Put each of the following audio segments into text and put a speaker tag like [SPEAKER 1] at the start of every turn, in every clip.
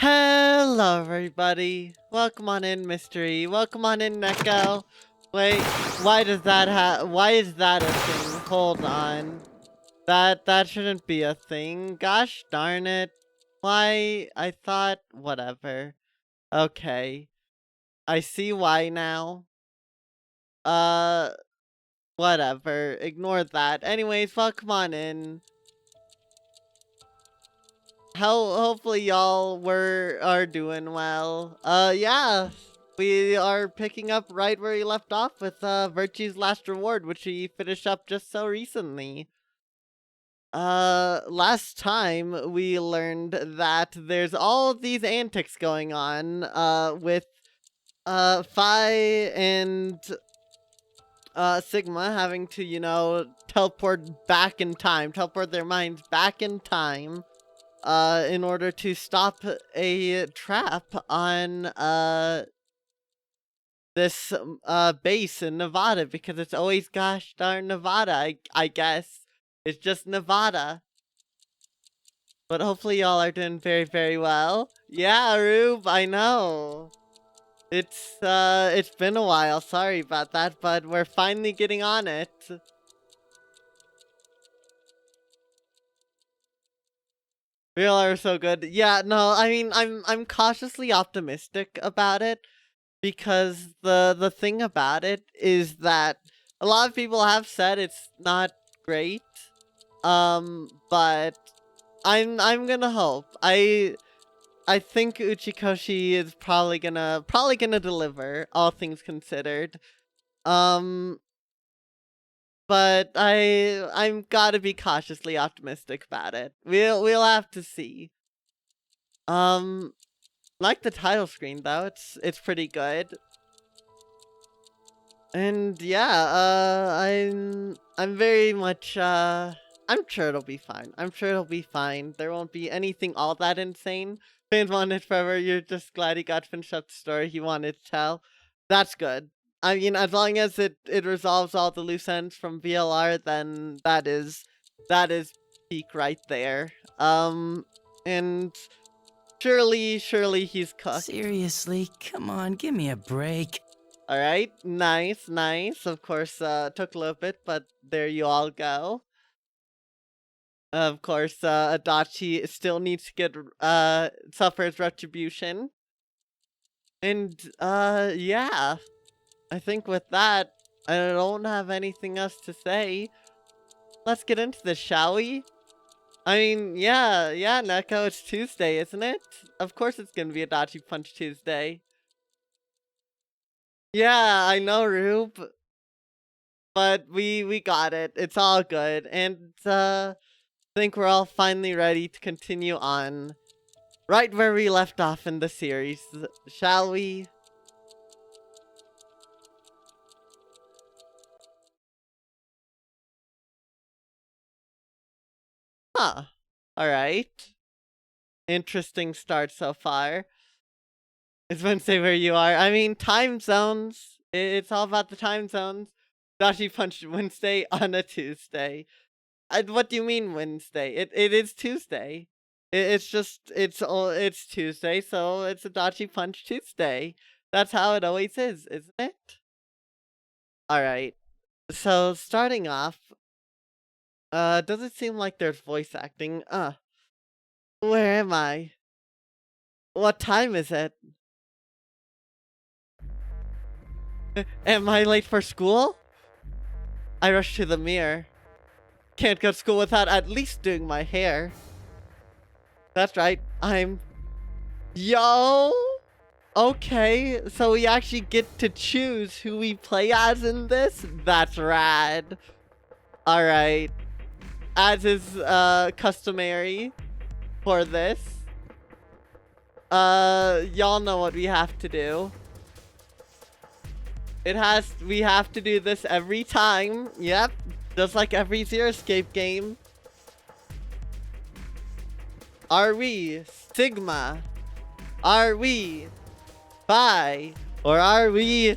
[SPEAKER 1] Hello, everybody. Welcome on in, Mystery. Welcome on in, Neko. Wait, why is that a thing? Hold on. That shouldn't be a thing. Gosh darn it. Why? I thought, whatever. Okay. I see why now. Uh, whatever. Ignore that. Anyways, welcome on in. Hopefully y'all are doing well. Yeah. We are picking up right where we left off with Virtue's Last Reward, which we finished up just so recently. Last time we learned that there's all these antics going on with Phi and Sigma having to, teleport back in time, teleport their minds back in time in order to stop a trap on this base in Nevada, because it's always gosh darn Nevada, I guess. It's just Nevada. But hopefully y'all are doing very, very well. Yeah, Rube, I know. It's been a while, sorry about that, but we're finally getting on it. We all are so good. Yeah, no, I mean, I'm cautiously optimistic about it. Because the thing about it is that a lot of people have said it's not great. But I'm gonna hope. I think Uchikoshi is probably gonna deliver, all things considered. But I'm gotta be cautiously optimistic about it. We'll have to see. Like the title screen though, it's pretty good. And yeah, I'm very much I'm sure it'll be fine. I'm sure it'll be fine. There won't be anything all that insane. Fans wanted forever, you're just glad he got to finish up the story he wanted to tell. That's good. I mean, as long as it resolves all the loose ends from VLR, then that is peak right there. And surely he's cooked.
[SPEAKER 2] Seriously, come on, give me a break.
[SPEAKER 1] Alright, nice. Of course, took a little bit, but there you all go. Of course, Adachi still needs to get, suffers retribution. And, yeah. I think with that, I don't have anything else to say. Let's get into this, shall we? I mean, yeah, Neko, it's Tuesday, isn't it? Of course it's gonna be a Dodgy Punch Tuesday. Yeah, I know, Rube. But we got it. It's all good. And I think we're all finally ready to continue on right where we left off in the series. Shall we? Huh. Alright. Interesting start so far. It's Wednesday where you are. I mean, time zones. It's all about the time zones. Dashi Punch Wednesday on a Tuesday. What do you mean Wednesday? It is Tuesday. It's Tuesday, so it's a Dachi Punch Tuesday. That's how it always is, isn't it? Alright. So starting off, does it seem like there's voice acting? Where am I? What time is it? Am I late for school? I rush to the mirror. Can't go to school without at least doing my hair. That's right, Yo! Okay, so we actually get to choose who we play as in this? That's rad. Alright. As is, customary for this. Y'all know what we have to do. We have to do this every time. Yep. Just like every Zero Escape game. Are we Sigma? Are we Phi? Or are we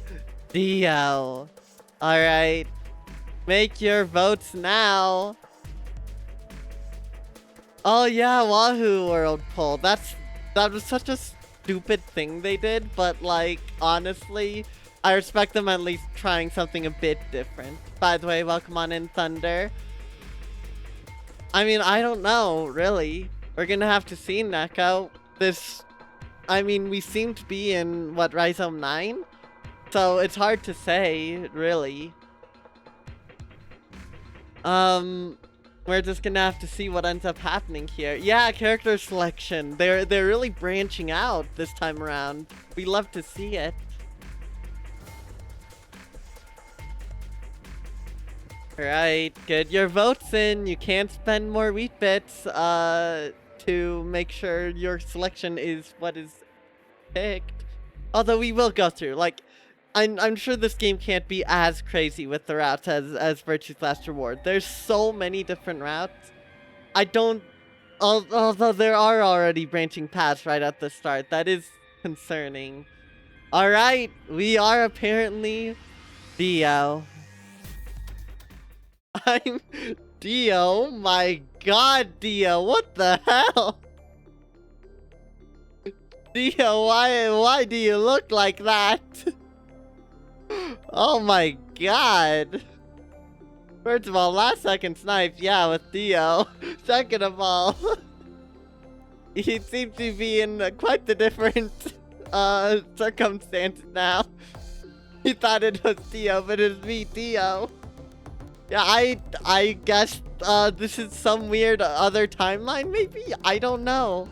[SPEAKER 1] Dio? Alright. Make your votes now. Oh yeah, Wahoo World Poll. That was such a stupid thing they did, but like, honestly, I respect them at least trying something a bit different. By the way, welcome on in, Thunder. I mean, I don't know, really. We're gonna have to see, Neko. I mean, we seem to be in, what, Rhizome 9? So it's hard to say, really. We're just gonna have to see what ends up happening here. Yeah, character selection. They're really branching out this time around. We love to see it. Alright, get your votes in. You can't spend more wheat bits to make sure your selection is what is picked. Although we will go through. Like, I'm sure this game can't be as crazy with the routes as Virtue's Last Reward. There's so many different routes. Although there are already branching paths right at the start. That is concerning. Alright, we are apparently Dio. I'm Dio? My god, Dio, what the hell? Dio, why do you look like that? Oh my god. First of all, last second snipe, yeah, with Dio. Second of all, he seems to be in quite the different circumstances now. He thought it was Dio, but it's me, Dio. Yeah, I guess this is some weird other timeline, maybe? I don't know.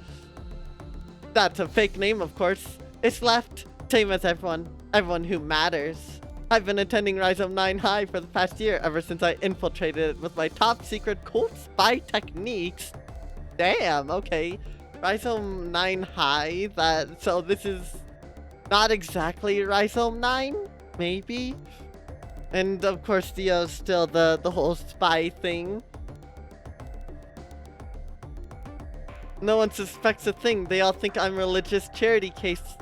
[SPEAKER 1] That's a fake name, of course. It's left, same as everyone who matters. I've been attending Rhizome 9 High for the past year, ever since I infiltrated it with my top secret cool spy techniques. Damn, okay. Rhizome 9 High, so this is not exactly Rhizome 9? Maybe? And of course Dio's still the whole spy thing. No one suspects a thing. They all think I'm a religious charity case,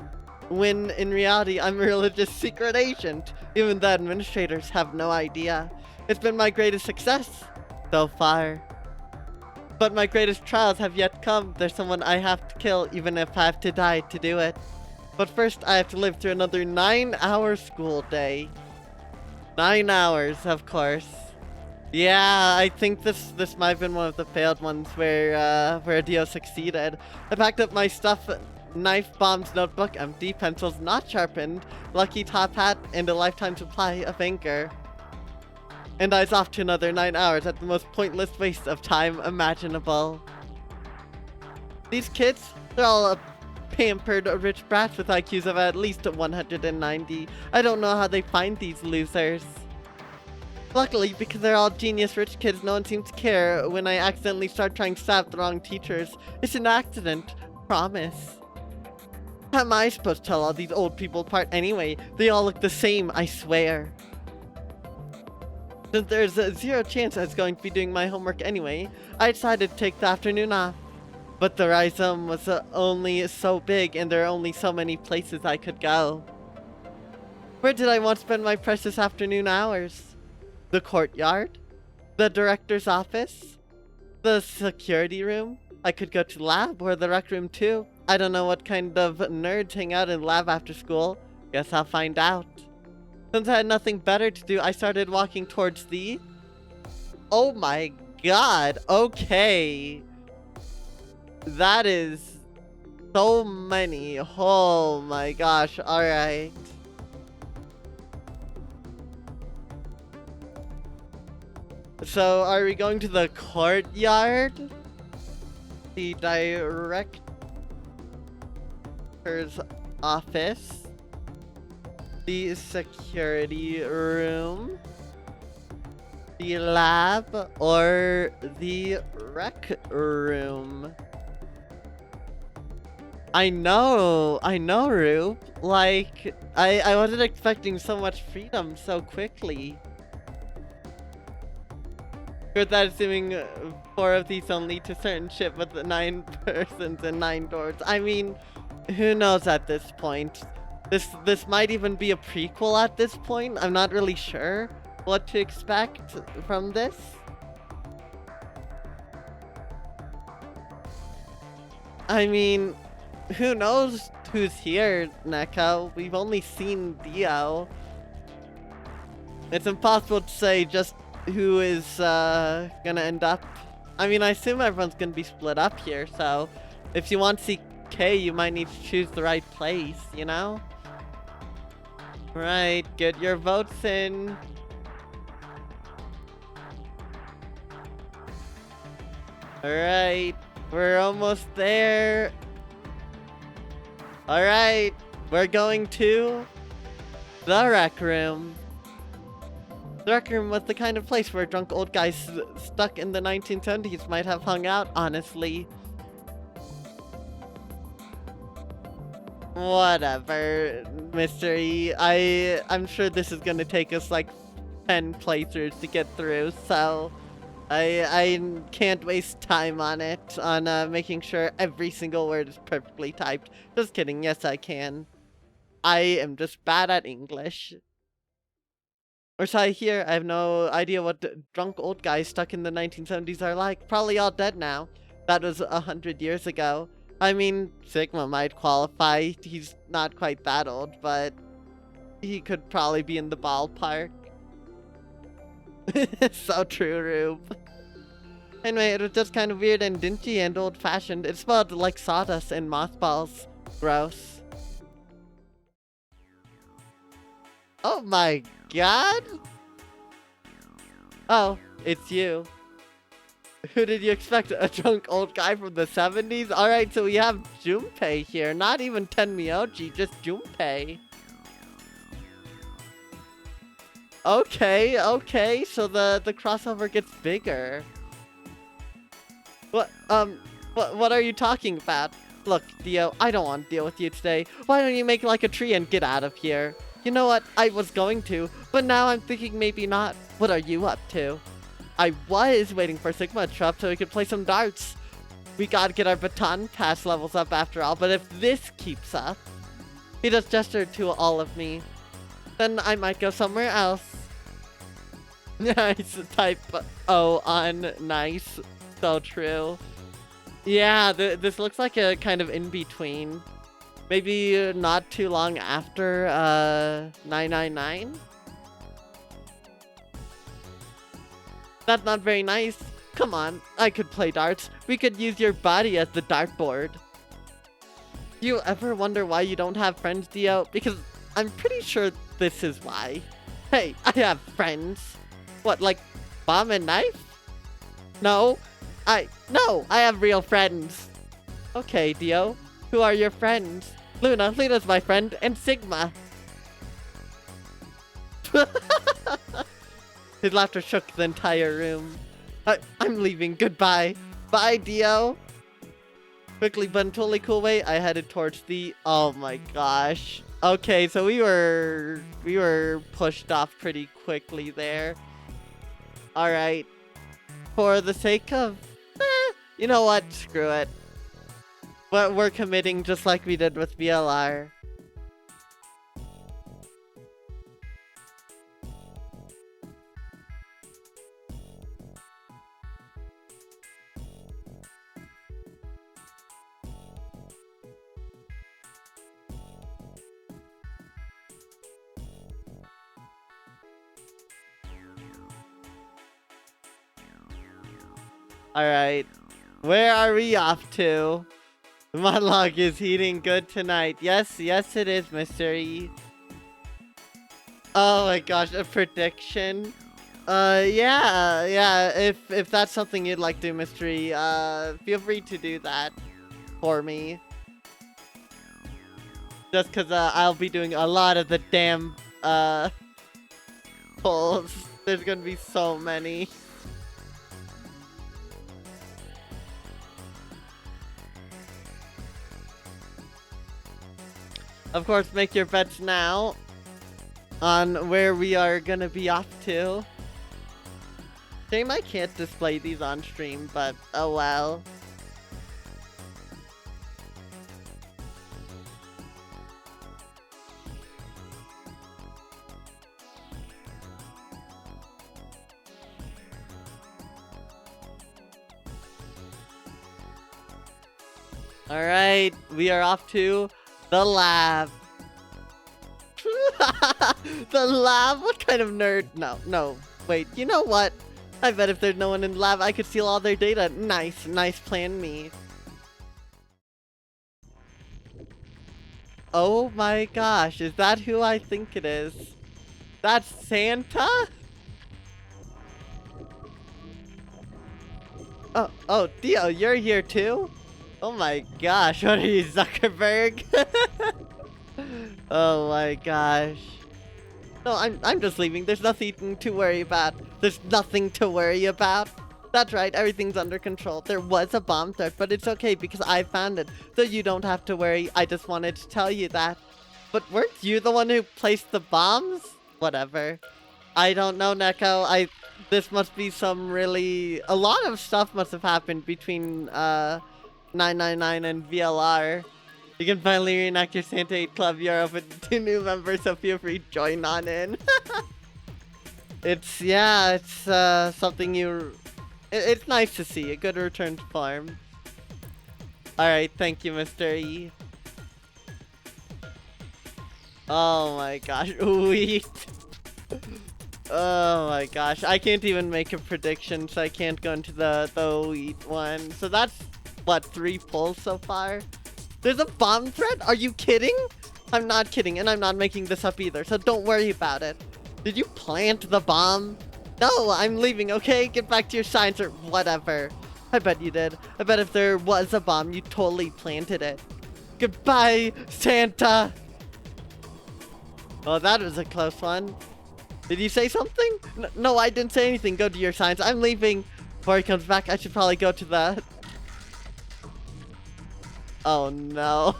[SPEAKER 1] when in reality I'm a religious secret agent. Even the administrators have no idea. It's been my greatest success so far. But my greatest trials have yet come. There's someone I have to kill, even if I have to die to do it. But first I have to live through another 9-hour school day. 9 hours, of course. Yeah, I think this might have been one of the failed ones where Dio succeeded. I packed up my stuff, knife, bombs, notebook, empty, pencils not sharpened, lucky top hat, and a lifetime supply of anchor. And I was off to another 9 hours at the most pointless waste of time imaginable. These kids, they're all pampered rich brats with IQs of at least 190. I don't know how they find these losers. Luckily, because they're all genius rich kids, no one seems to care when I accidentally start trying to stab the wrong teachers. It's an accident. Promise. How am I supposed to tell all these old people apart anyway? They all look the same, I swear. Since there's a zero chance I was going to be doing my homework anyway, I decided to take the afternoon off. But the rhizome was only so big and there are only so many places I could go. Where did I want to spend my precious afternoon hours? The courtyard? The director's office? The security room? I could go to the lab or the rec room too. I don't know what kind of nerds hang out in the lab after school. Guess I'll find out. Since I had nothing better to do, I started walking towards the... Oh my god, okay. That is so many. Oh my gosh, alright. So, are we going to the courtyard? The director's office? The security room? The lab? Or the rec room? I know, Rube. Like, I wasn't expecting so much freedom so quickly. With that, assuming 4 of these don't lead to certain shit with the 9 persons and 9 doors. I mean, who knows at this point? This might even be a prequel at this point. I'm not really sure what to expect from this. I mean, who knows who's here, Neko? We've only seen Dio. It's impossible to say just who is gonna end up. I mean, I assume everyone's gonna be split up here, so if you want to see K, you might need to choose the right place, you know? Right, get your votes in. Alright, we're almost there. Alright, we're going to the rec room. The rec room was the kind of place where drunk old guys stuck in the 1970s might have hung out, honestly. Whatever, Mr. E. I'm sure this is gonna take us like 10 playthroughs to get through, so I can't waste time on it, on making sure every single word is perfectly typed. Just kidding, yes I can. I am just bad at English. Or so I hear. I have no idea what drunk old guys stuck in the 1970s are like. Probably all dead now. That was 100 years ago. I mean, Sigma might qualify. He's not quite that old, but he could probably be in the ballpark. So true, Rube. Anyway, it was just kind of weird and dingy and old-fashioned. It smelled like sawdust and mothballs. Gross. Oh my god! Oh, it's you. Who did you expect? A drunk old guy from the 70s? Alright, so we have Junpei here. Not even Tenmyoji, just Junpei. Okay, so the crossover gets bigger. What are you talking about? Look, Dio, I don't want to deal with you today. Why don't you make like a tree and get out of here? You know what? I was going to, but now I'm thinking maybe not. What are you up to? I was waiting for Sigma to show up so we could play some darts. We gotta get our baton pass levels up after all, but if this keeps up... He just gestured to all of me. Then I might go somewhere else. Nice, type O on nice. So true. Yeah, this looks like a kind of in-between. Maybe not too long after 999? That's not very nice. Come on, I could play darts. We could use your body as the dartboard. Do you ever wonder why you don't have friends, Dio? Because I'm pretty sure this is why. Hey, I have friends. What, like bomb and knife? No, no, I have real friends. Okay, Dio, who are your friends? Luna, Luna's my friend, and Sigma. His laughter shook the entire room. I'm leaving, goodbye. Bye, Dio. Quickly but in a totally cool way, I headed towards the... Oh my gosh. Okay, so we were pushed off pretty quickly there. Alright. For the sake of... you know what? Screw it. But we're committing just like we did with VLR. Alright. Where are we off to? The monologue is eating good tonight. Yes, yes it is, Mr. E. Oh my gosh, a prediction? Yeah, if that's something you'd like to do, Mr. E, feel free to do that for me. Just cause, I'll be doing a lot of the damn, polls. There's gonna be so many. Of course, make your bets now on where we are gonna be off to. Shame I can't display these on stream, but oh well. Alright, we are off to the lab. The lab? What kind of nerd? No. Wait, you know what? I bet if there's no one in the lab, I could steal all their data. Nice plan me. Oh my gosh, is that who I think it is? That's Santa? Oh, Dio, you're here too? Oh my gosh, what are you, Zuckerberg? Oh my gosh. No, I'm just leaving. There's nothing to worry about. There's nothing to worry about. That's right, everything's under control. There was a bomb threat, but it's okay because I found it. So you don't have to worry. I just wanted to tell you that. But weren't you the one who placed the bombs? Whatever. I don't know, Neko. This must be some really... A lot of stuff must have happened between, 999 and VLR. You can finally reenact your Santa 8 Club. You're open to new members, so feel free to join on in. It's something it's nice to see. A good return to farm. Alright, thank you, Mr. E. Oh my gosh, wheat. Oh my gosh, I can't even make a prediction, so I can't go into the wheat one. So that's, what, 3 pulls so far? There's a bomb threat? Are you kidding? I'm not kidding, and I'm not making this up either, so don't worry about it. Did you plant the bomb? No, I'm leaving, okay? Get back to your science or whatever. I bet you did. I bet if there was a bomb, you totally planted it. Goodbye, Santa! Oh, that was a close one. Did you say something? No, I didn't say anything. Go to your science. I'm leaving. Before he comes back, I should probably go to the... Oh no.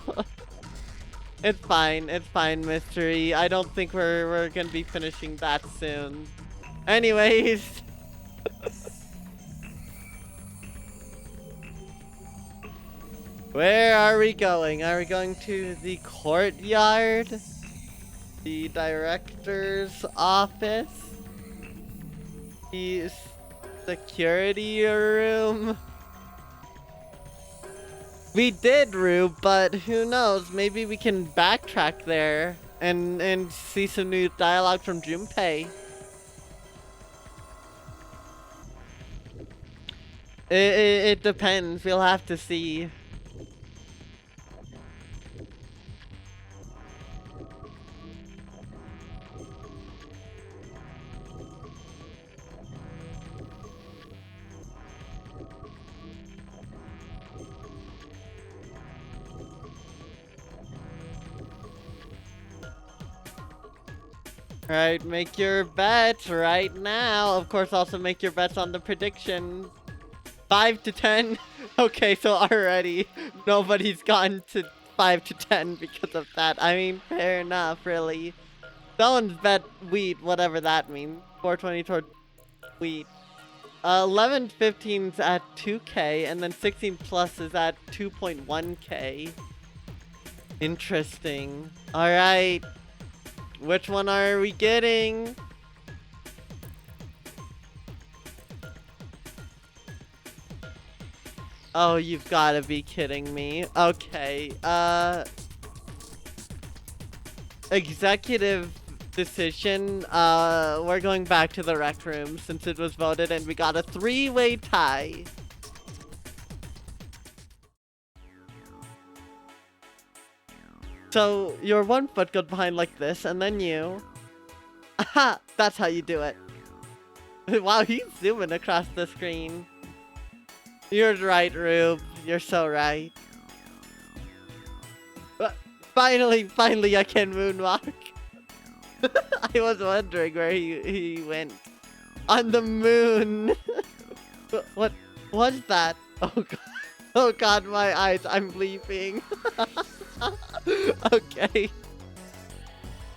[SPEAKER 1] It's fine, mystery. I don't think we're gonna be finishing that soon. Anyways. Where are we going? Are we going to the courtyard? The director's office? The security room? We did, Rube, but who knows? Maybe we can backtrack there and see some new dialogue from Junpei. It depends. We'll have to see. Right, make your bets right now. Of course, also make your bets on the predictions. 5 to 10. Okay, so already nobody's gotten to 5 to 10 because of that. I mean, fair enough, really. Someone's bet wheat, whatever that means. 420 toward wheat. 11 15's at 2k, and then 16 plus is at 2.1k. Interesting. Alright. Which one are we getting? Oh, you've gotta be kidding me. Okay, executive decision. We're going back to the rec room since it was voted and we got a 3-way tie. So, you're 1 foot got behind like this, and then you. Aha! That's how you do it. Wow, he's zooming across the screen. You're right, Rube. You're so right. Finally, I can moonwalk. I was wondering where he went. On the moon. What was that? Oh god. Oh god, my eyes. I'm bleeping. Okay.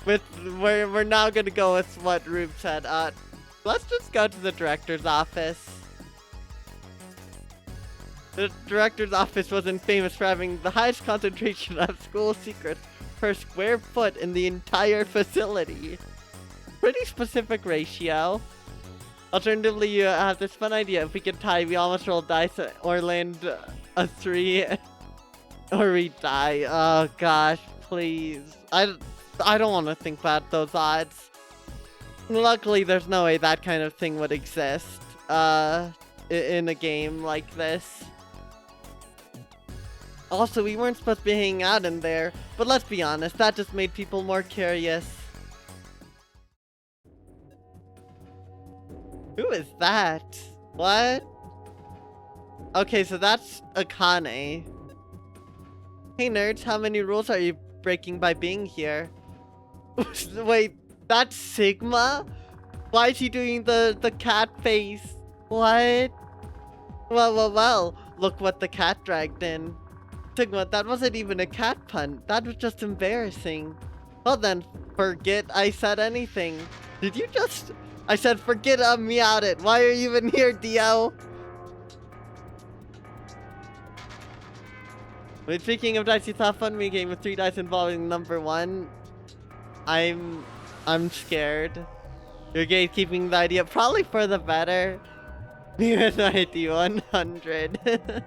[SPEAKER 1] We're now gonna go with what Rube said. Let's just go to the director's office. The director's office wasn't famous for having the highest concentration of school secrets per square foot in the entire facility. Pretty specific ratio. Alternatively, you have this fun idea. If we could tie, we almost roll dice or land a 3 or we die. Oh gosh, please. I don't want to think about those odds. Luckily, there's no way that kind of thing would exist in a game like this. Also, we weren't supposed to be hanging out in there, but let's be honest, that just made people more curious. Who is that? What? Okay, so that's Akane. Hey nerds, how many rules are you breaking by being here? Wait, that's Sigma? Why is he doing the cat face? What? Well, look what the cat dragged in. Sigma, that wasn't even a cat pun. That was just embarrassing. Well then, forget I said anything. Did you just... I said forget I meowed it. Why are you even here, Dio? Wait, speaking of dice, you thought fun me game with 3 dice involving number 1. I'm scared. You're gatekeeping the idea, probably for the better. Here's ID 100.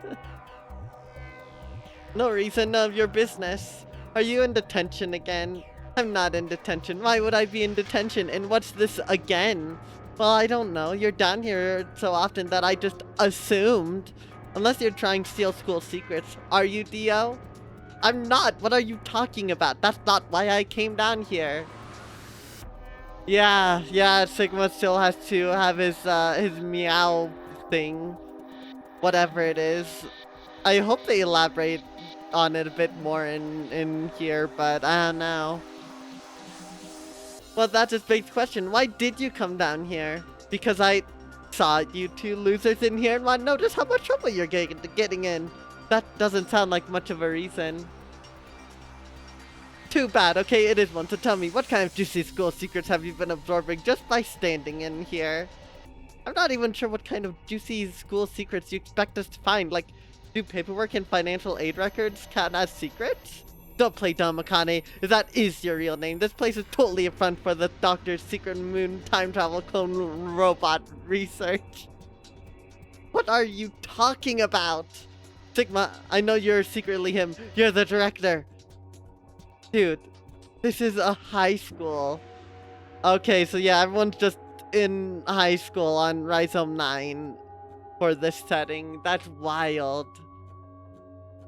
[SPEAKER 1] No reason of your business. Are you in detention again? I'm not in detention. Why would I be in detention? And what's this again? Well, I don't know. You're down here so often that I just assumed. Unless you're trying to steal school secrets. Are you, Dio? I'm not. What are you talking about? That's not why I came down here. Yeah, Sigma still has to have his meow thing. Whatever it is. I hope they elaborate on it a bit more in here, but I don't know. Well, that just begs the question. Why did you come down here? Because I saw you 2 losers in here and want to notice how much trouble you're getting in. That doesn't sound like much of a reason. Too bad. Okay, it is one. So tell me, what kind of juicy school secrets have you been absorbing just by standing in here? I'm not even sure what kind of juicy school secrets you expect us to find. Like, do paperwork and financial aid records count as secrets? Don't play dumb, Akane. If that is your real name, this place is totally a front for the Doctor's secret moon time travel clone robot research. What are you talking about? Sigma, I know you're secretly him. You're the director. Dude, this is a high school. Okay, so yeah, everyone's just in high school on Rhizome 9 for this setting. That's wild.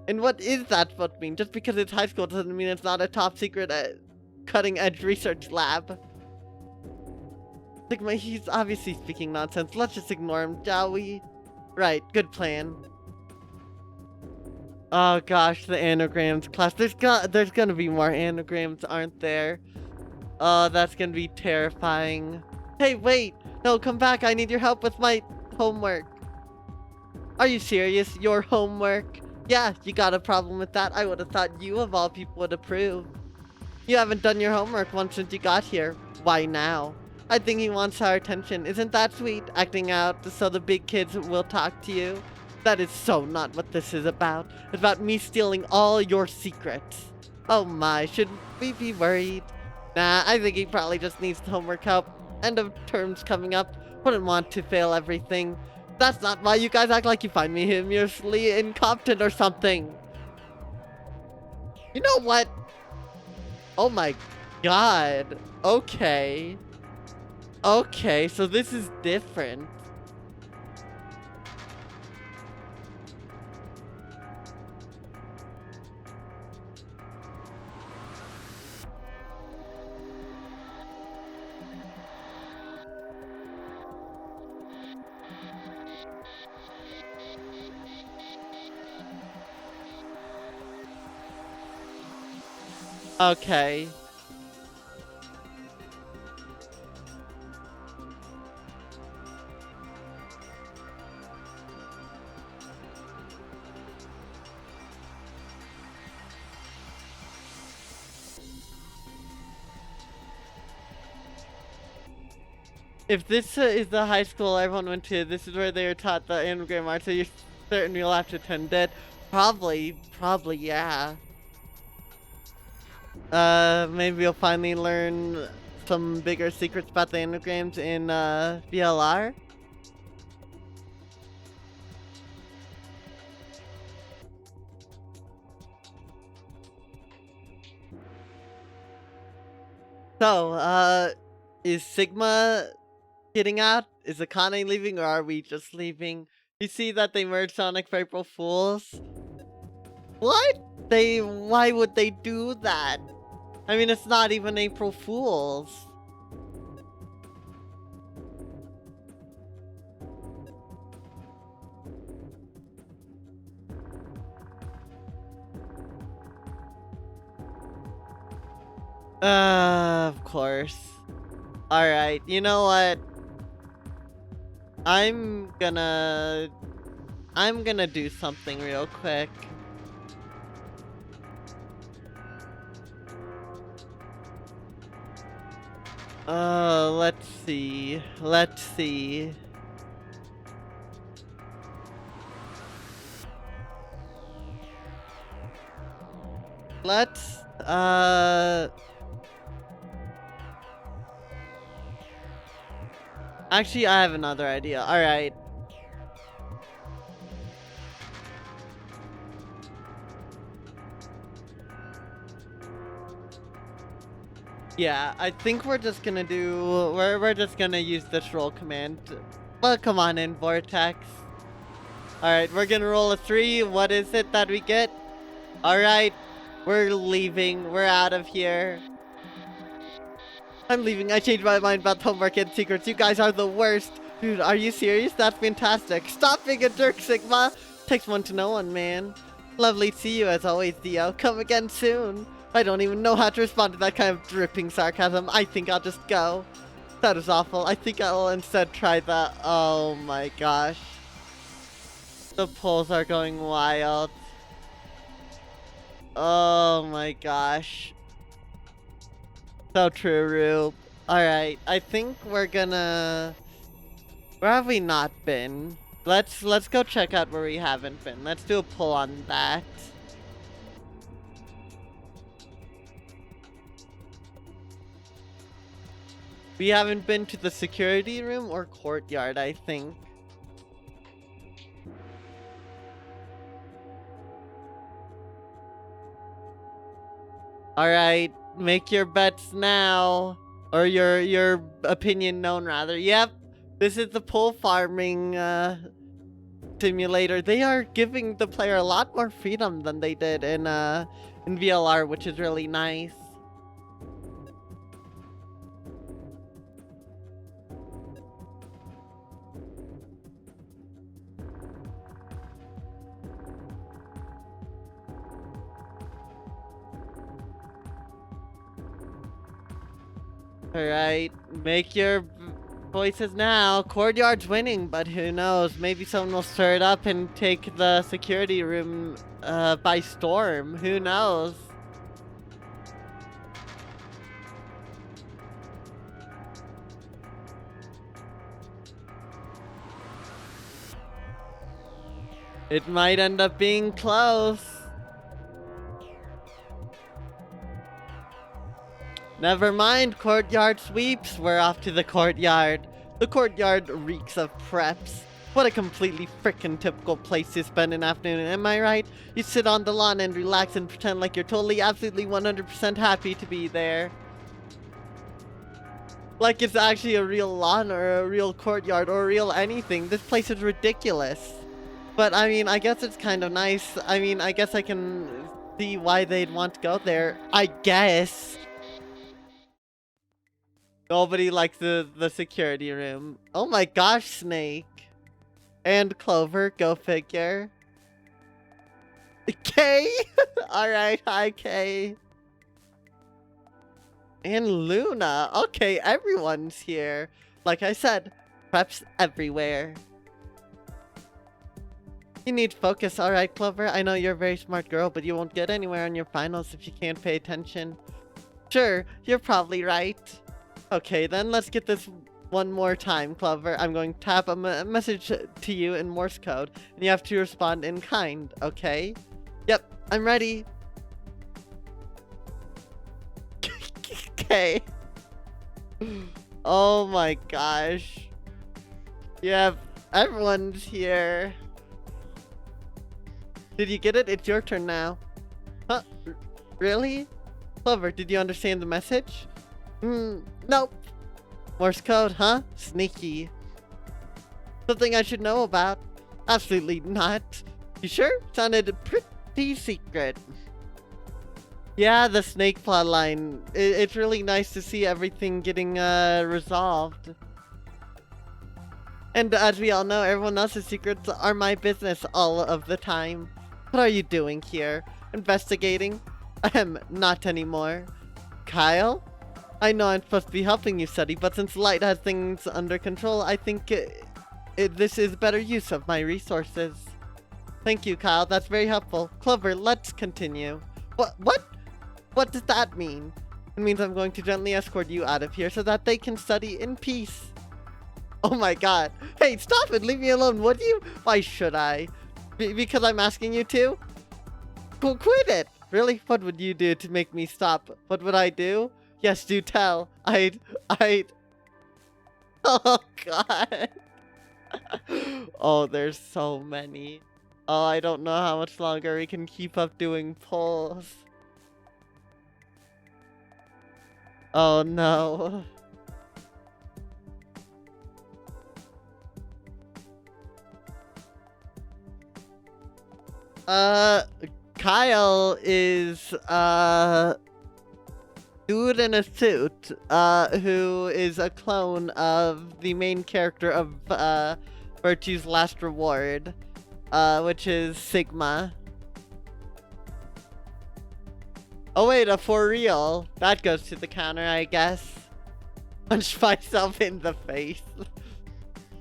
[SPEAKER 1] And what is that supposed to mean? Just because it's high school doesn't mean it's not a top secret cutting edge research lab. Sigma, he's obviously speaking nonsense. Let's just ignore him, shall we? Right, good plan. Oh gosh, the anagrams class. There's gonna be more anagrams, aren't there? Oh, that's gonna be terrifying. Hey, wait! No, come back, I need your help with my homework. Are you serious? Your homework? Yeah, you got a problem with that? I would have thought you of all people would approve. You haven't done your homework once since you got here. Why now? I think he wants our attention. Isn't that sweet? Acting out so the big kids will talk to you. That is so not what this is about. It's about me stealing all your secrets. Oh my, should we be worried? Nah, I think he probably just needs homework help. End of terms coming up. Wouldn't want to fail everything. That's not why you guys act like you find me humorously incompetent or something. You know what? Oh my god. Okay. Okay, so this is different. Okay. If this is the high school everyone went to, this is where they were taught the anagram art, so you're certain you'll have to attend it. Probably, yeah. Maybe you'll finally learn some bigger secrets about the anagrams in, VLR? So, is Sigma getting out? Is Akane leaving, or are we just leaving? You see that they merged Sonic for April Fools? What? Why would they do that? I mean, it's not even April Fools. Of course. Alright, you know what? I'm gonna do something real quick. Let's see. Let's see. Let's, actually, I have another idea. Alright. Yeah, I think we're just gonna do... We're just gonna use this roll command. Well, come on in, Vortex. Alright, we're gonna roll a 3. What is it that we get? Alright, we're leaving. We're out of here. I'm leaving. I changed my mind about homework and secrets. You guys are the worst. Dude, are you serious? That's fantastic. Stop being a jerk, Sigma. Takes one to know one, man. Lovely to see you as always, Dio. Come again soon. I don't even know how to respond to that kind of dripping sarcasm. I think I'll just go. That is awful. I think I'll instead try that. Oh my gosh. The polls are going wild. Oh my gosh. So true, Rube. Alright, I think we're gonna... Where have we not been? Let's go check out where we haven't been. Let's do a pull on that. We haven't been to the security room or courtyard, I think. Alright, make your bets now. Or your opinion known, rather. Yep, this is the pole farming simulator. They are giving the player a lot more freedom than they did in VLR, which is really nice. Alright, make your voices now. Courtyard's winning, but who knows? Maybe someone will stir it up and take the security room by storm. Who knows? It might end up being close. Never mind, courtyard sweeps. We're off to the courtyard. The courtyard reeks of preps. What a completely frickin' typical place to spend an afternoon, am I right? You sit on the lawn and relax and pretend like you're totally, absolutely 100% happy to be there. Like it's actually a real lawn or a real courtyard or a real anything. This place is ridiculous. But I mean, I guess it's kind of nice. I mean, I guess I can see why they'd want to go there. I guess. Nobody likes the security room. Oh my gosh, Snake. And Clover, go figure. Kay? Alright, hi Kay. And Luna. Okay, everyone's here. Like I said, preps everywhere. You need focus, alright Clover? I know you're a very smart girl, but you won't get anywhere on your finals if you can't pay attention. Sure, you're probably right. Okay, then let's get this one more time, Clover. I'm going to tap a message to you in Morse code, and you have to respond in kind, okay? Yep, I'm ready. Okay. Oh my gosh. Yep, everyone's here. Did you get it? It's your turn now. Huh? Really? Clover, did you understand the message? Nope. Morse code, huh? Sneaky. Something I should know about? Absolutely not. You sure? Sounded pretty secret. Yeah, the snake plotline. It's really nice to see everything getting resolved. And as we all know, everyone else's secrets are my business all of the time. What are you doing here? Investigating? Ahem, not anymore. Kyle? I know I'm supposed to be helping you study, but since Light has things under control, I think this is better use of my resources. Thank you, Kyle. That's very helpful. Clover, let's continue. What? What does that mean? It means I'm going to gently escort you out of here so that they can study in peace. Oh my god. Hey, stop it! Leave me alone, would you? Why should I? Because I'm asking you to? Quit it! Really? What would you do to make me stop? What would I do? Yes, do tell. I'd... Oh god. Oh, there's so many. Oh, I don't know how much longer we can keep up doing polls. Oh no. Kyle is, dude in a suit, who is a clone of the main character of, Virtue's Last Reward, which is Sigma. Oh wait, a for real. That goes to the counter, I guess. Punch myself in the face.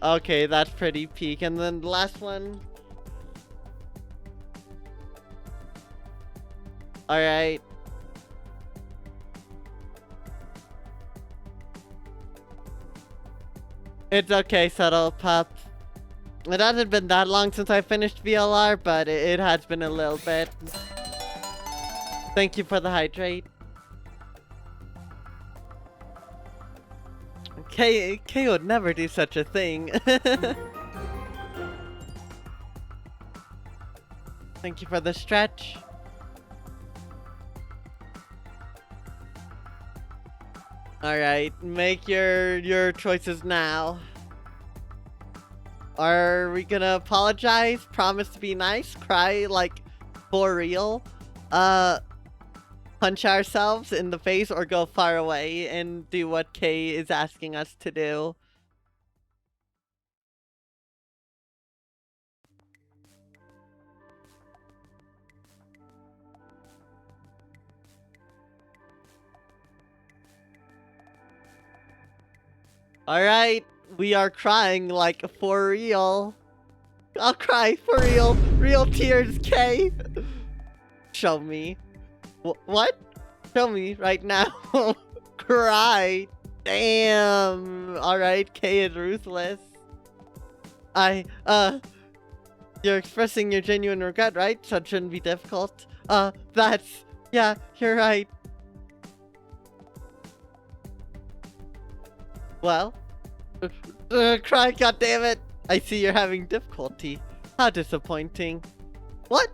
[SPEAKER 1] Okay, that's pretty peak. And then the last one. Alright. It's okay, Subtle Pup. It hasn't been that long since I finished VLR, but it has been a little bit. Thank you for the hydrate. K would never do such a thing. Thank you for the stretch. Alright, make your choices now. Are we gonna apologize? Promise to be nice? Cry like for real? Punch ourselves in the face or go far away and do what Kay is asking us to do? Alright, we are crying like for real. I'll cry for real. Real tears, Kay. Show me. What? Show me right now. Cry. Damn. Alright, Kay is ruthless. You're expressing your genuine regret, right? So it shouldn't be difficult. Yeah, you're right. Well, cry, goddammit. I see you're having difficulty. How disappointing. What?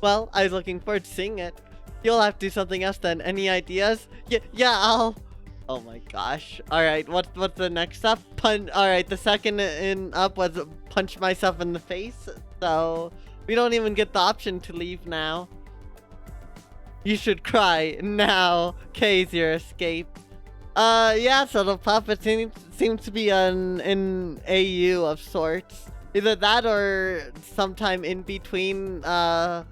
[SPEAKER 1] Well, I was looking forward to seeing it. You'll have to do something else then. Any ideas? Yeah, I'll... Oh my gosh. Alright, what's the next up? Alright, the second in up was punch myself in the face. So, we don't even get the option to leave now. You should cry now. Kay's your escape. Yeah, so the puppet seems to be an AU of sorts. Either that or sometime in between, BLR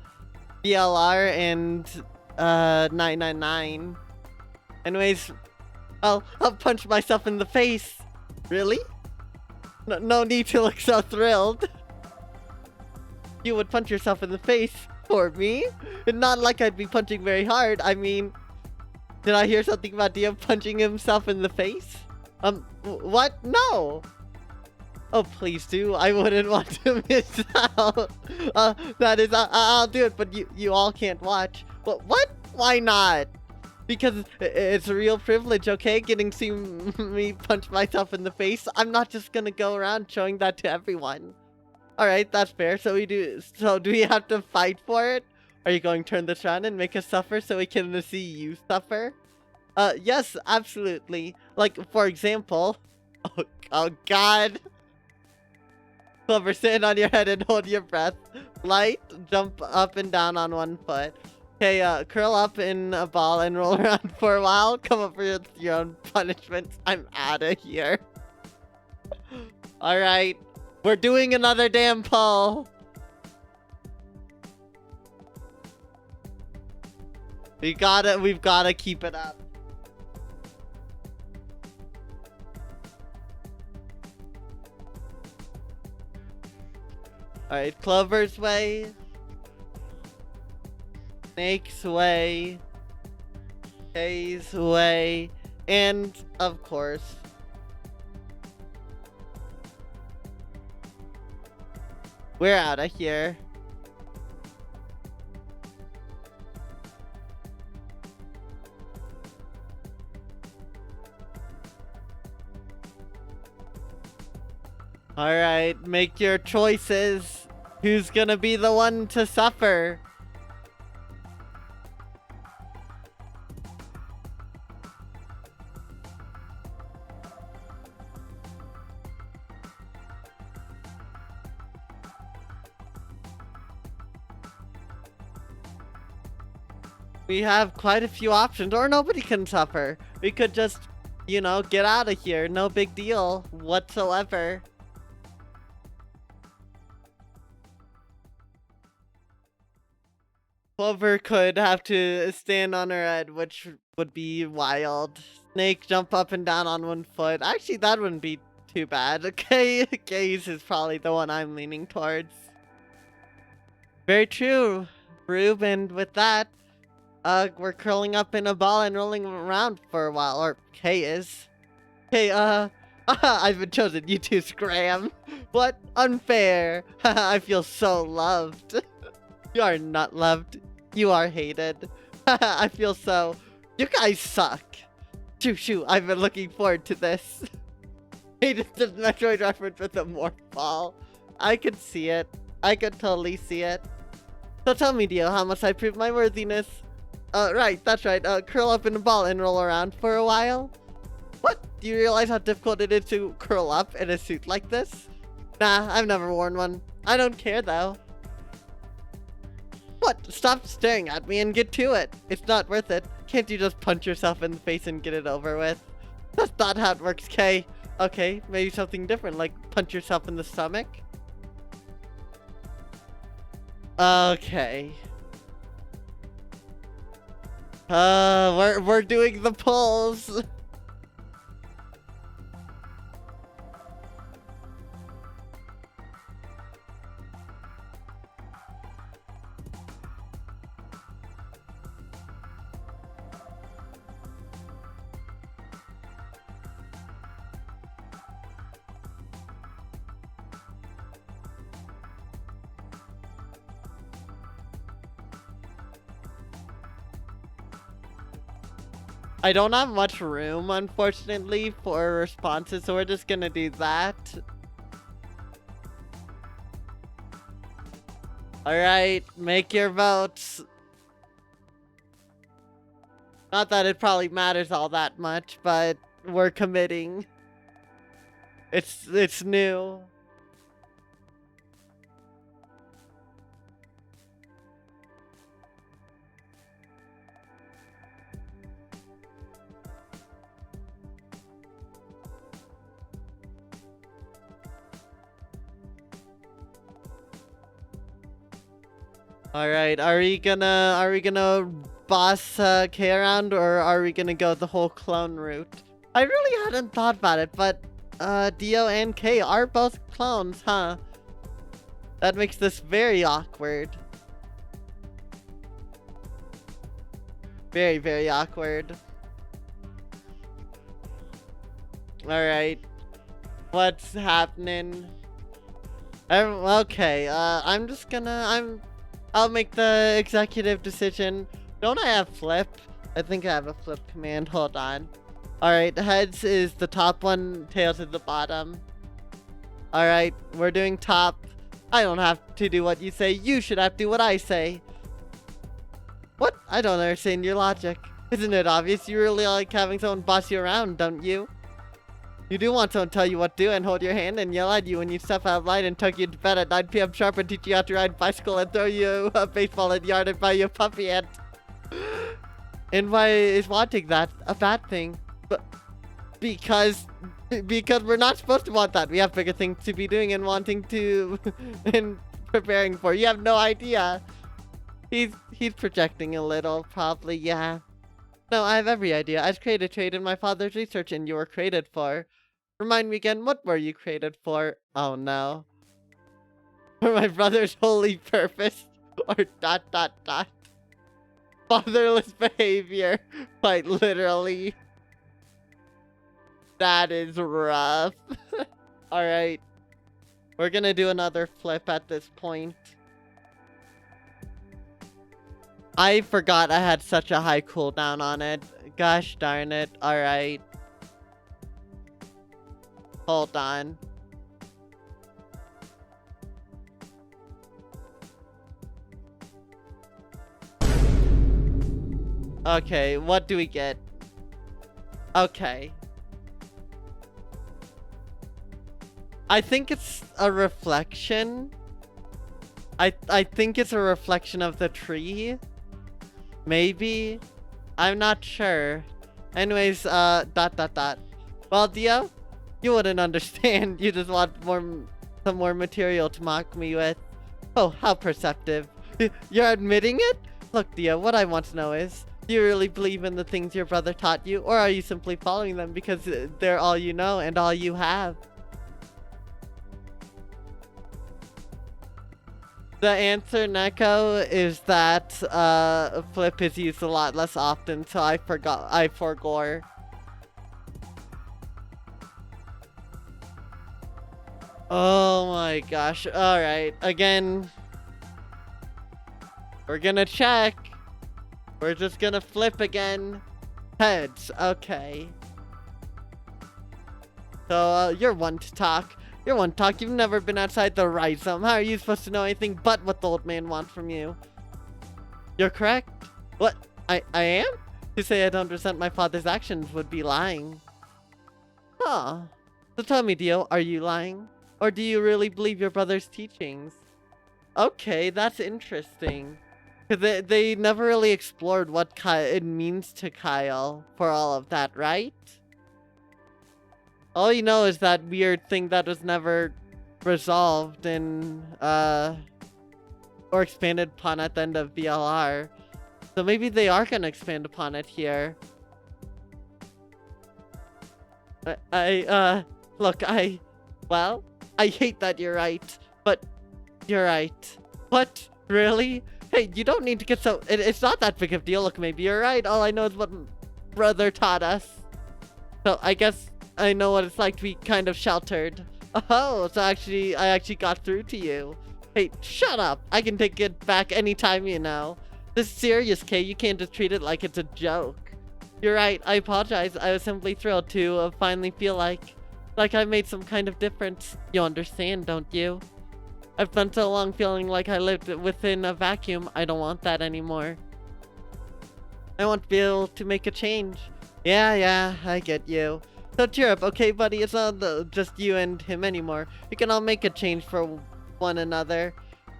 [SPEAKER 1] and, 999. Anyways, I'll punch myself in the face. Really? No need to look so thrilled. You would punch yourself in the face for me? Not like I'd be punching very hard. I mean, did I hear something about Dio punching himself in the face? What? No! Oh, please do. I wouldn't want to miss out. That is, I'll do it, but you all can't watch. But what? Why not? Because it's a real privilege, okay? Getting to see me punch myself in the face. I'm not just gonna go around showing that to everyone. Alright, that's fair. So do we have to fight for it? Are you going to turn this around and make us suffer so we can see you suffer? Yes, absolutely. Like, for example... Oh god! Clover, sit on your head and hold your breath. Light, jump up and down on one foot. Okay, curl up in a ball and roll around for a while. Come up with your own punishments. I'm out of here. Alright. We're doing another damn pull. We've gotta keep it up. Alright, Clover's way. Snake's way. Kay's way. And, of course, we're out of here. Alright, make your choices. Who's gonna be the one to suffer? We have quite a few options, or nobody can suffer. We could just, you know, get out of here. No big deal whatsoever. Clover could have to stand on her head, which would be wild. Snake jump up and down on one foot. Actually, that wouldn't be too bad. Okay, Gaze is probably the one I'm leaning towards. Very true, Rube, and with that, we're curling up in a ball and rolling around for a while, or Kay is. Hey, I've been chosen, you two scram. What? Unfair. I feel so loved. You are not loved. You are hated. I feel so... You guys suck. Shoo, I've been looking forward to this. Hey, just a Metroid reference with a morph ball. I could see it. I could totally see it. So tell me, Dio, how must I prove my worthiness? Right, that's right. Curl up in a ball and roll around for a while. What? Do you realize how difficult it is to curl up in a suit like this? Nah, I've never worn one. I don't care, though. What? Stop staring at me and get to it. It's not worth it. Can't you just punch yourself in the face and get it over with? That's not how it works, Kay. Okay, maybe something different, like punch yourself in the stomach? Okay. We're doing the pulls. I don't have much room, unfortunately, for responses, so we're just gonna do that. Alright, make your votes. Not that it probably matters all that much, but we're committing. It's new. Alright, are we gonna boss K around, or are we gonna go the whole clone route? I really hadn't thought about it, but Dio and K are both clones, huh? That makes this very awkward. Very, very awkward. Alright. What's happening? Okay, I'll make the executive decision. Don't I have flip? I think I have a flip command. Hold on. Alright, heads is the top one, tails is the bottom. Alright, we're doing top. I don't have to do what you say. You should have to do what I say. What? I don't understand your logic. Isn't it obvious you really like having someone boss you around, don't you? You do want someone to tell you what to do and hold your hand and yell at you when you step out of line and tuck you to bed at 9 p.m. sharp and teach you how to ride a bicycle and throw you a baseball in the yard and buy you a puppy and... And why is wanting that a bad thing? But because we're not supposed to want that. We have bigger things to be doing and wanting to and preparing for. You have no idea. He's projecting a little, probably, yeah. No, I have every idea. I was created trade in my father's research and you were created for. Remind me again, what were you created for? Oh no. For my brother's holy purpose? Or ... Fatherless behavior. Quite literally. That is rough. Alright. We're gonna do another flip at this point. I forgot I had such a high cooldown on it. Gosh darn it. Alright. Hold on. Okay, what do we get? Okay. I think it's a reflection. I think it's a reflection of the tree. Maybe? I'm not sure. Anyways, ... Well, Dio, you wouldn't understand. You just want some more material to mock me with. Oh, how perceptive. You're admitting it? Look, Dio, what I want to know is, do you really believe in the things your brother taught you, or are you simply following them because they're all you know and all you have? The answer, Neko, is that flip is used a lot less often, so I forgore. Oh my gosh. Alright, again. We're gonna check. We're just gonna flip again. Heads, okay. So, you're one to talk. You're one to talk. You've never been outside the rhizome. How are you supposed to know anything but what the old man wants from you? You're correct. What? I am? To say I don't resent my father's actions would be lying. Huh. So tell me, Dio, are you lying? Or do you really believe your brother's teachings? Okay, that's interesting. Because they never really explored what it means to Kyle for all of that, right? All you know is that weird thing that was never resolved in, or expanded upon at the end of BLR. So maybe they are gonna expand upon it here. Look, well, I hate that you're right, but you're right. What? Really? Hey, you don't need to get so... It's not that big of a deal. Look, maybe you're right. All I know is what brother taught us. So I guess I know what it's like to be kind of sheltered. Oh, so I actually got through to you. Hey, shut up. I can take it back anytime, you know. This is serious, Kay. You can't just treat it like it's a joke. You're right. I apologize. I was simply thrilled to finally feel like I made some kind of difference. You understand, don't you? I've spent so long feeling like I lived within a vacuum. I don't want that anymore. I want to be able to make a change. Yeah, I get you. So cheer up, okay, buddy? It's not just you and him anymore. We can all make a change for one another.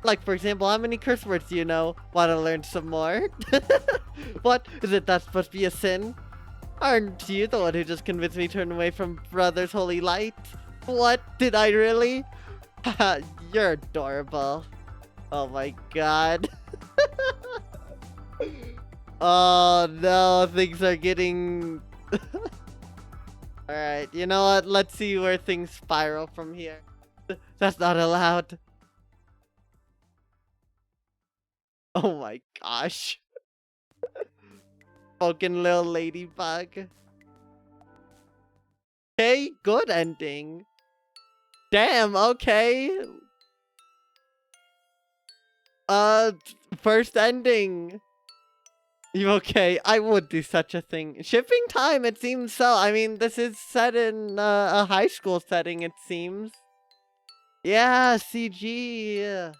[SPEAKER 1] Like, for example, how many curse words do you know? Want to learn some more? What? Is it that supposed to be a sin? Aren't you the one who just convinced me to turn away from brother's holy light? What? Did I really? Haha, you're adorable. Oh my god. Oh no, things are getting... Alright, you know what? Let's see where things spiral from here. That's not allowed. Oh my gosh. Spoken little ladybug. Okay, good ending. Damn, okay. First ending. You okay? I would do such a thing. Shipping time, it seems so. I mean, this is set in a high school setting, it seems. Yeah, CG.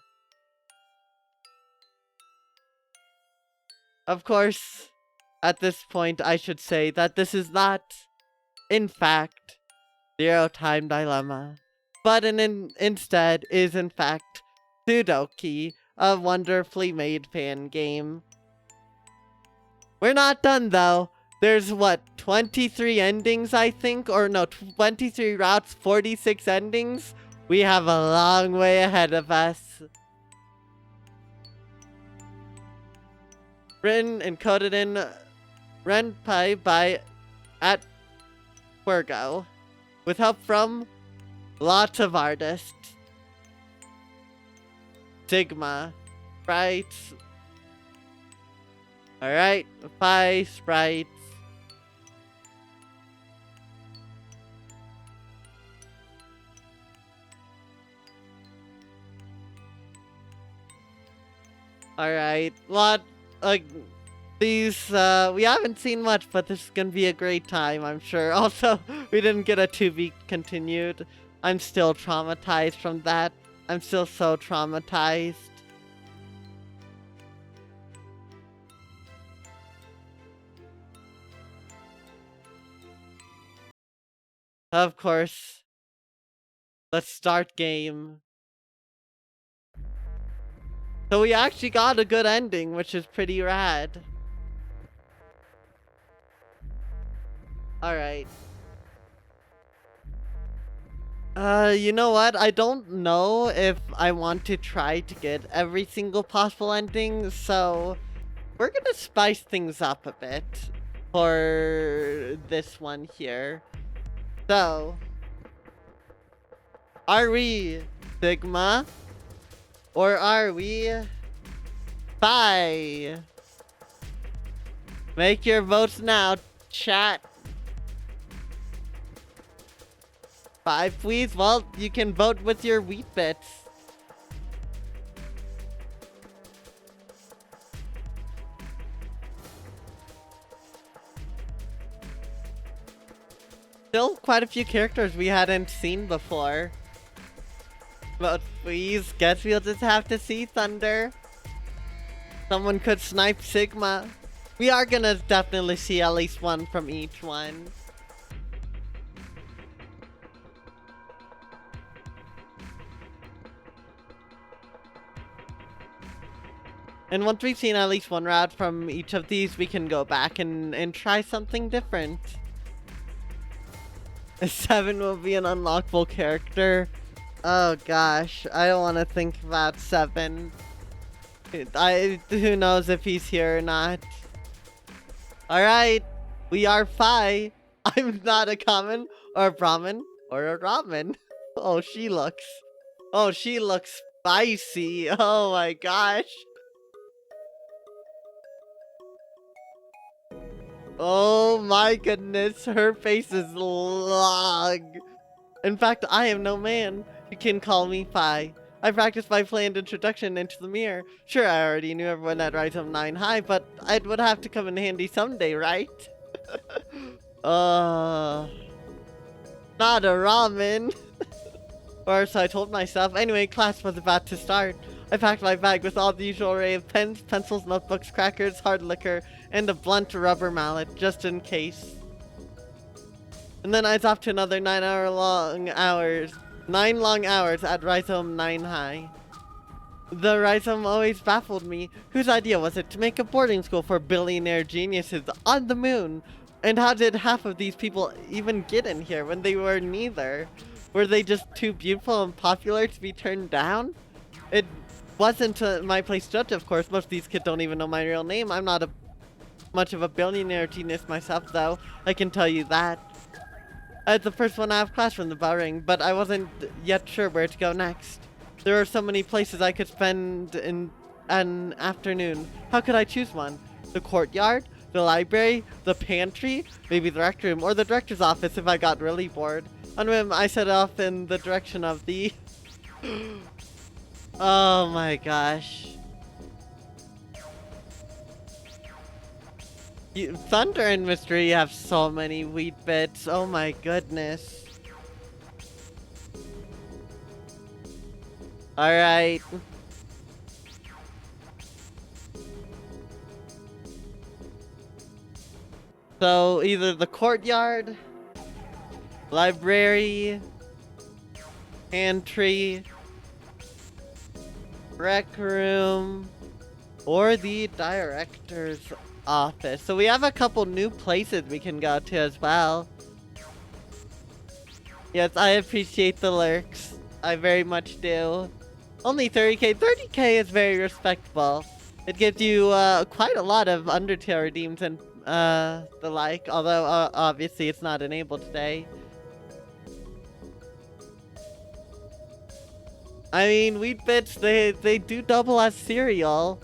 [SPEAKER 1] Of course, at this point, I should say that this is not, in fact, Zero Time Dilemma, but instead is, in fact, Sudoku, a wonderfully made fan game. We're not done, though. There's, what, 23 endings, I think? Or no, 23 routes, 46 endings? We have a long way ahead of us. Written and coded in Renpai by at Virgo, with help from lots of artists. Sigma, sprites. Alright, 5 sprites. Alright, these, we haven't seen much, but this is gonna be a great time, I'm sure. Also, we didn't get a to be continued. I'm still traumatized from that. I'm still so traumatized. Of course. Let's start game. So we actually got a good ending, which is pretty rad. Alright. You know what? I don't know if I want to try to get every single possible ending, so we're gonna spice things up a bit for this one here. So, are we Sigma? Or are we Phi? Make your votes now, chat. 5, please? Well, you can vote with your wheat bits. Still quite a few characters we hadn't seen before. But please, guess we'll just have to see Thunder. Someone could snipe Sigma. We are gonna definitely see at least one from each one. And once we've seen at least one route from each of these, we can go back and try something different. 7 will be an unlockable character. Oh gosh, I don't want to think about 7. Who knows if he's here or not. Alright, we are Phi. I'm not a common or a Brahmin or a ramen. Oh, she looks spicy. Oh my gosh. Oh my goodness, her face is long. In fact, I am no man. You can call me Phi. I practiced my planned introduction into the mirror. Sure, I already knew everyone at Rise of 9 High, but it would have to come in handy someday, right? uh, not a ramen. Or so I told myself. Anyway, class was about to start. I packed my bag with all the usual array of pens, pencils, notebooks, crackers, hard liquor, and a blunt rubber mallet, just in case. And then I was off to another 9 long hours at Rhizome 9 High. The Rhizome always baffled me. Whose idea was it to make a boarding school for billionaire geniuses on the moon? And how did half of these people even get in here when they were neither? Were they just too beautiful and popular to be turned down? It wasn't my place to judge, of course. Most of these kids don't even know my real name. I'm not much of a billionaire genius myself, though. I can tell you that. I was the first one out of class from the bell ring, but I wasn't yet sure where to go next. There are so many places I could spend in an afternoon. How could I choose one? The courtyard? The library? The pantry? Maybe the rec room? Or the director's office if I got really bored. On a whim, I set off in the direction of the... Oh my gosh. Thunder and Mystery have so many wheat bits. Oh my goodness. Alright. So either the courtyard, library, pantry, rec room, or the director's office. So we have a couple new places we can go to as well. Yes, I appreciate the lurks. I very much do. Only 30k. 30k is very respectable. It gives you quite a lot of Undertale redeems and the like, although obviously it's not enabled today. I mean, wheat bits, they do double as cereal.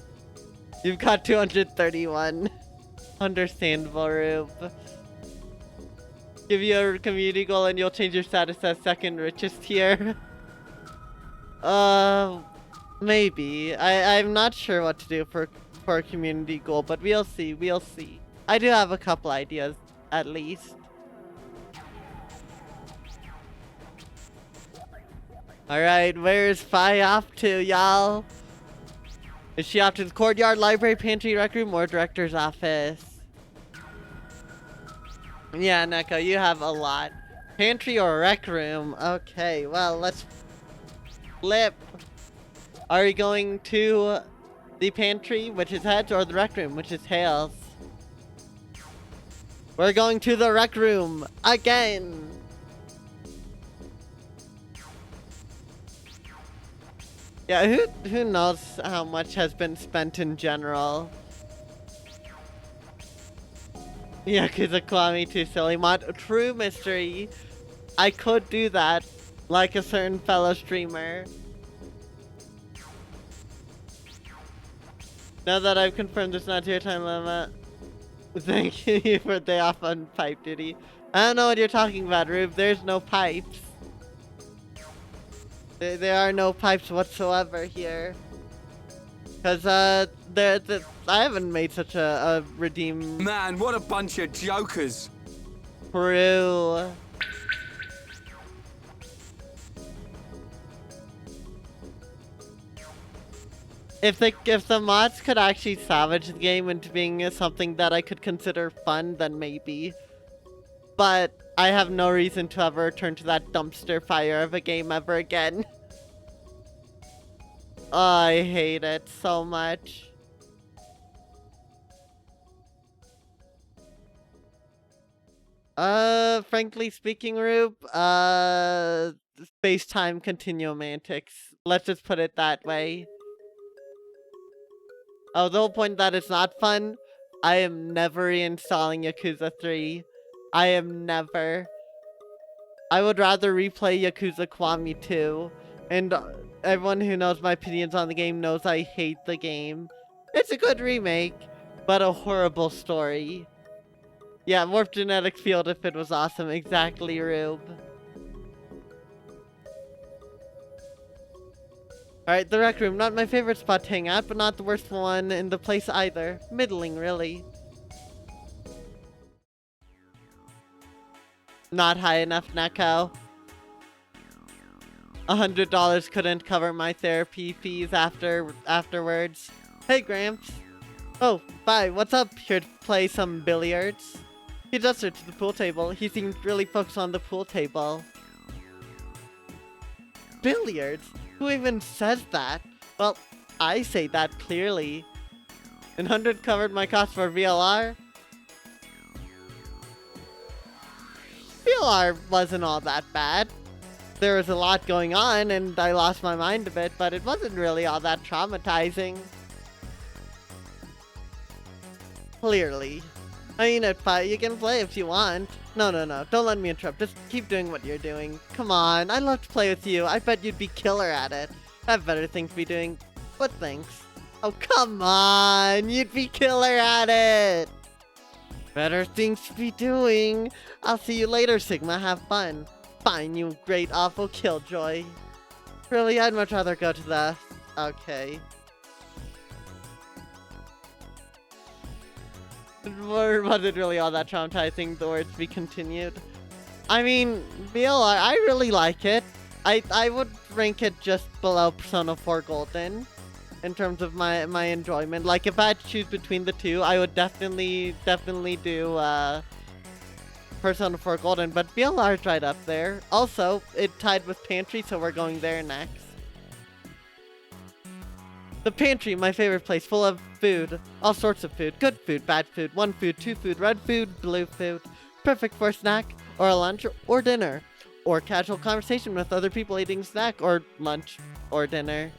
[SPEAKER 1] You've got 231. Understandable, Rube. Give you a community goal and you'll change your status as second richest here. Maybe. I'm not sure what to do for a community goal, but we'll see, we'll see. I do have a couple ideas, at least. Alright, where's Fi off to, y'all? Is she off to the courtyard, library, pantry, rec room, or director's office? Yeah, Neko, you have a lot. Pantry or rec room? Okay, well, let's flip. Are we going to the pantry, which is heads, or the rec room, which is tails? We're going to the rec room again. Yeah, who knows how much has been spent in general? Yeah, cause of Kwame too silly mod. True mystery. I could do that, like a certain fellow streamer. Now that I've confirmed it's not your time limit, thank you for day off on pipe duty. I don't know what you're talking about, Rube. There's no pipes. There are no pipes whatsoever here. Cause I haven't made such a redeem.
[SPEAKER 3] Man, what a bunch of jokers.
[SPEAKER 1] True. If the mods could actually salvage the game into being something that I could consider fun, then maybe. But I have no reason to ever return to that dumpster fire of a game ever again. Oh, I hate it so much. Frankly speaking, Rube, space-time continuum antics. Let's just put it that way. Oh, the whole point that it's not fun, I am never reinstalling Yakuza 3. I am never. I would rather replay Yakuza Kiwami 2. And everyone who knows my opinions on the game knows I hate the game. It's a good remake, but a horrible story. Yeah, Morph Genetics Field if it was awesome. Exactly, Rube. Alright, the rec room. Not my favorite spot to hang out, but not the worst one in the place either. Middling, really. Not high enough, Neko. $100 couldn't cover my therapy fees afterwards. Hey, Gramps. Oh, bye. What's up? Here to play some billiards? He gestured to the pool table. He seemed really focused on the pool table. Billiards? Who even says that? Well, I say that clearly. And 100 covered my cost for VLR? VLR wasn't all that bad. There was a lot going on and I lost my mind a bit, but it wasn't really all that traumatizing. Clearly. I mean, at 5, you can play if you want. No, don't let me interrupt. Just keep doing what you're doing. Come on, I'd love to play with you. I bet you'd be killer at it. I have better things to be doing. What things? Oh, come on, you'd be killer at it. Better things to be doing. I'll see you later, Sigma. Have fun. Fine, you great awful killjoy. Really, I'd much rather go to the... Okay. Was it really all that traumatizing? The words be continued. I mean, VLR, I really like it. I would rank it just below Persona 4 Golden in terms of my enjoyment. Like, if I had to choose between the two, I would definitely do Persona 4 Golden, but VLR's right up there. Also, it tied with Pantry, so we're going there next. The Pantry, my favorite place, full of food. All sorts of food. Good food, bad food, one food, two food, red food, blue food. Perfect for a snack, or a lunch, or dinner. Or casual conversation with other people eating snack, or lunch, or dinner.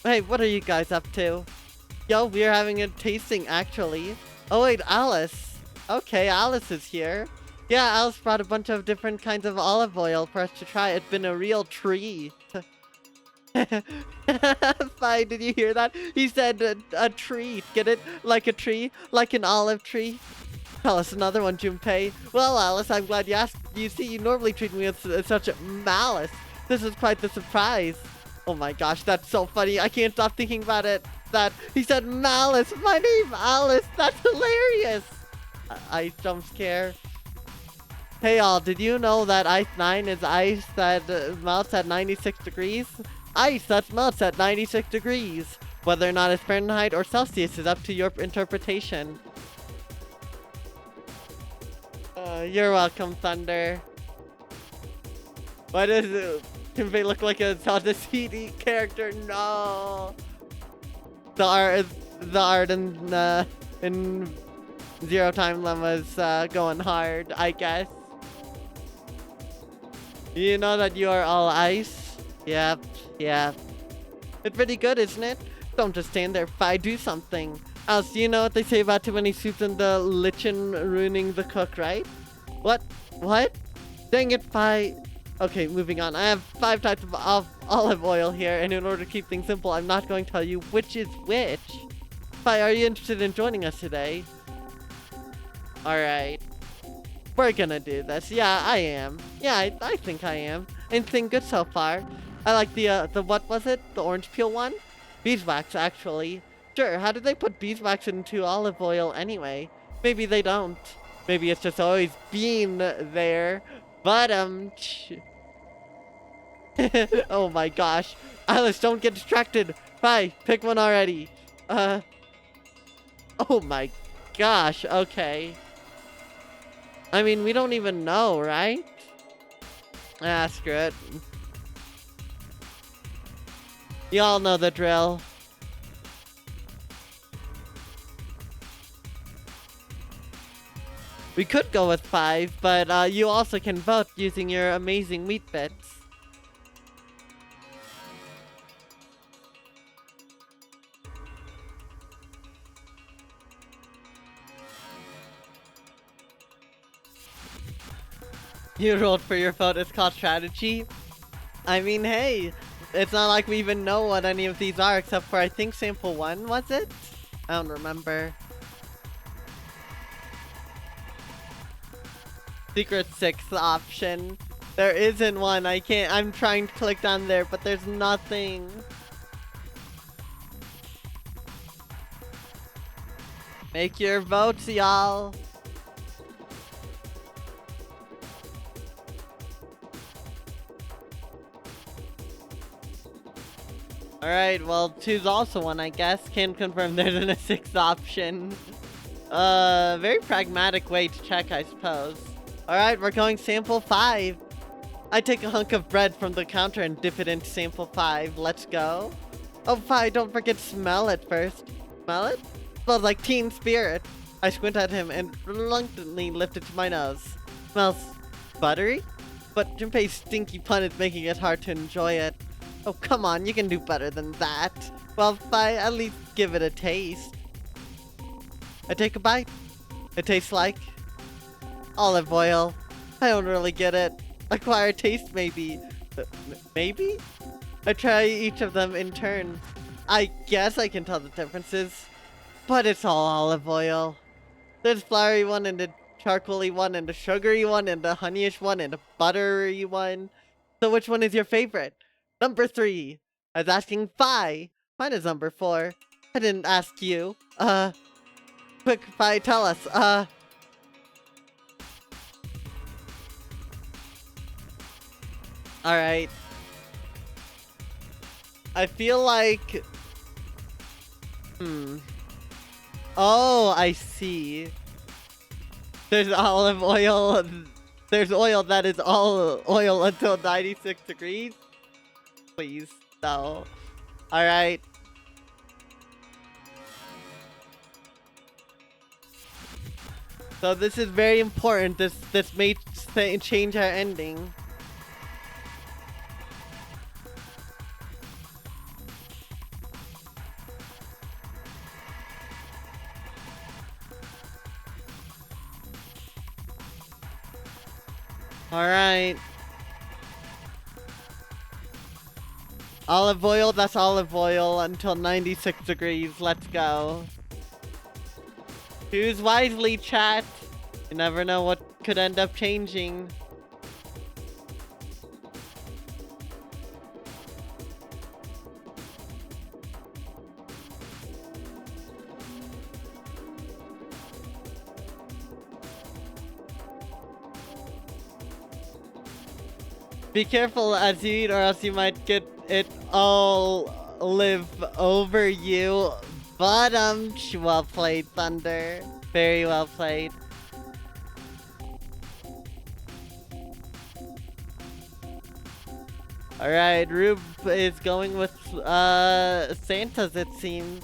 [SPEAKER 1] Hey, what are you guys up to? Yo, we're having a tasting, actually. Oh wait, Alice. Okay, Alice is here. Yeah, Alice brought a bunch of different kinds of olive oil for us to try. It's been a real treat. Fine, did you hear that? He said a treat. Get it? Like a tree? Like an olive tree? Tell us another one, Junpei. Well, Alice, I'm glad you asked. You see, you normally treat me with such malice. This is quite the surprise. Oh my gosh, that's so funny. I can't stop thinking about it. That he said malice. My name, Alice. That's hilarious. I jump scare. Hey y'all, did you know that ice 9 is ice that melts at 96 degrees? Ice that melts at 96 degrees. Whether or not it's Fahrenheit or Celsius is up to your interpretation. You're welcome, Thunder. Why does Junpei look like a ZTD character? No. The art in Zero Time Lemma's going hard, I guess. You know that you are all ice? Yep. It's pretty good, isn't it? Don't just stand there. Fi, do something. Else, you know what they say about too many soups and the lichen ruining the cook, right? What? Dang it, Fi. Okay, moving on. I have 5 types of olive oil here, and in order to keep things simple, I'm not going to tell you which is which. Fi, are you interested in joining us today? Alright. We're gonna do this. Yeah, I am. Yeah, I think I am. Anything good so far? I like the what was it? The orange peel one? Beeswax, actually. Sure, how did they put beeswax into olive oil anyway? Maybe they don't. Maybe it's just always been there. But, oh my gosh. Alice, don't get distracted. Bye, pick one already. Oh my gosh, okay. I mean, we don't even know, right? Ah, screw it. Y'all know the drill. We could go with 5, but you also can vote using your amazing wheat bits. You rolled for your vote. It's called strategy. I mean, hey, it's not like we even know what any of these are, except for I think sample 1, was it? I don't remember. secret 6th option. There isn't one. I'm trying to click down there, but there's nothing. Make your votes, y'all. Alright, well, 2's also one, I guess. Can confirm there's a 6th option. Very pragmatic way to check, I suppose. Alright, we're going sample 5. I take a hunk of bread from the counter and dip it into sample 5. Let's go. Oh, 5, don't forget to smell it first. Smell it? Smells like teen spirit. I squint at him and reluctantly lift it to my nose. Smells buttery? But Junpei's stinky pun is making it hard to enjoy it. Oh, come on, you can do better than that. Well, fine, at least give it a taste. I take a bite. It tastes like olive oil. I don't really get it. Acquired taste, maybe. Maybe? I try each of them in turn. I guess I can tell the differences. But it's all olive oil. There's floury one and a charcoaly one and a sugary one and a honeyish one and a buttery one. So which one is your favorite? Number 3. I was asking 5. Mine is number 4. I didn't ask you. Quick, 5, tell us. Alright. I feel like... Oh, I see. There's olive oil. There's oil that is all oil until 96 degrees. Please, no. Alright. So this is very important. This may change our ending. Alright. Olive oil, that's olive oil until 96 degrees. Let's go. Choose wisely, chat. You never know what could end up changing. Be careful as you eat or else you might get it all live over you. But well played, Thunder. Very well played. Alright, Rube is going with Santa's, it seems.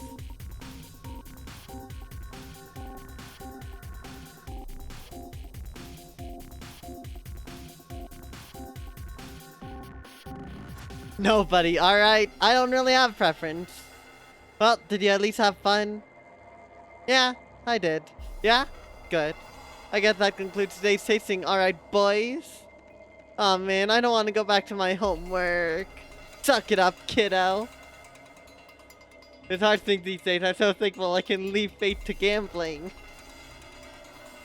[SPEAKER 1] Nobody, alright. I don't really have preference. Well, did you at least have fun? Yeah, I did. Yeah? Good. I guess that concludes today's tasting. Alright, boys. Oh man, I don't want to go back to my homework. Suck it up, kiddo. It's hard to think these days. I'm so thankful I can leave fate to gambling.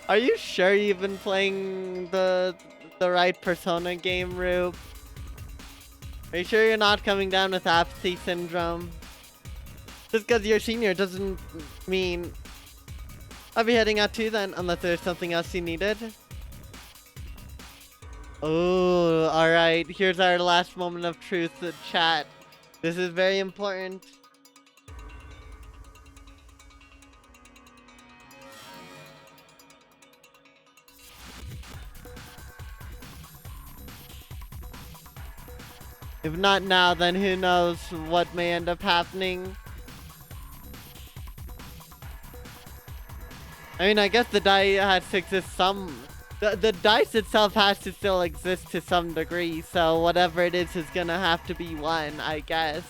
[SPEAKER 1] Are you sure you've been playing the right Persona game, Rube? Are you sure you're not coming down with apathy syndrome? Just because you're a senior doesn't mean... I'll be heading out too then, unless there's something else you needed. Oh, alright. Here's our last moment of truth, the chat. This is very important. If not now, then who knows what may end up happening. I mean, I guess the die has to exist some... The dice itself has to still exist to some degree, so whatever it is gonna have to be one, I guess.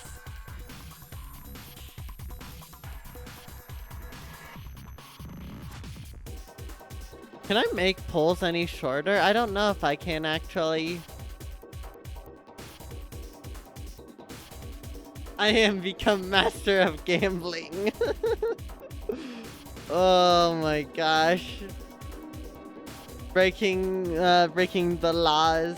[SPEAKER 1] Can I make polls any shorter? I don't know if I can actually. I am become master of gambling. Oh my gosh. breaking the laws.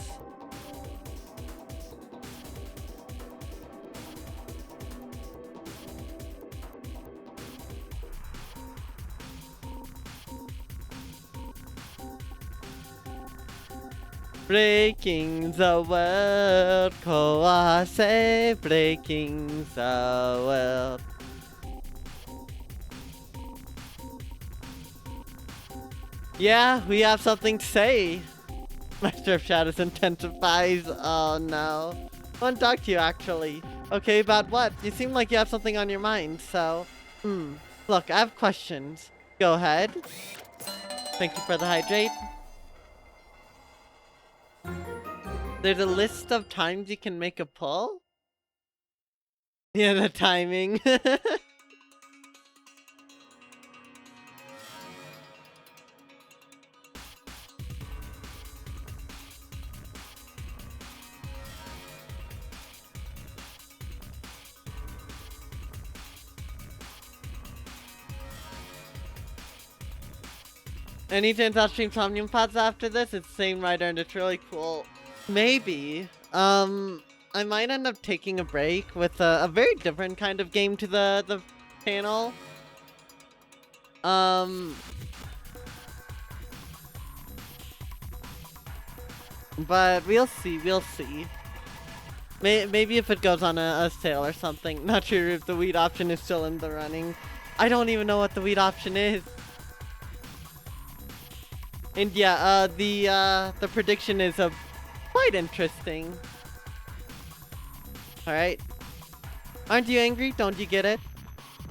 [SPEAKER 1] Breaking the world, Koase, breaking the world. Yeah, we have something to say. Master of Shadows intensifies. Oh no. I want to talk to you actually. Okay, about what? You seem like you have something on your mind, so... Look, I have questions. Go ahead. Thank you for the hydrate. There's a list of times you can make a pull? Yeah, the timing. Any chance I'll stream Somnium Pods after this? It's the same writer and it's really cool. Maybe. I might end up taking a break with a very different kind of game to the channel. But we'll see, we'll see. Maybe if it goes on a sale or something. Not sure if the weed option is still in the running. I don't even know what the weed option is. And yeah, the prediction is quite interesting. Alright. Aren't you angry? Don't you get it?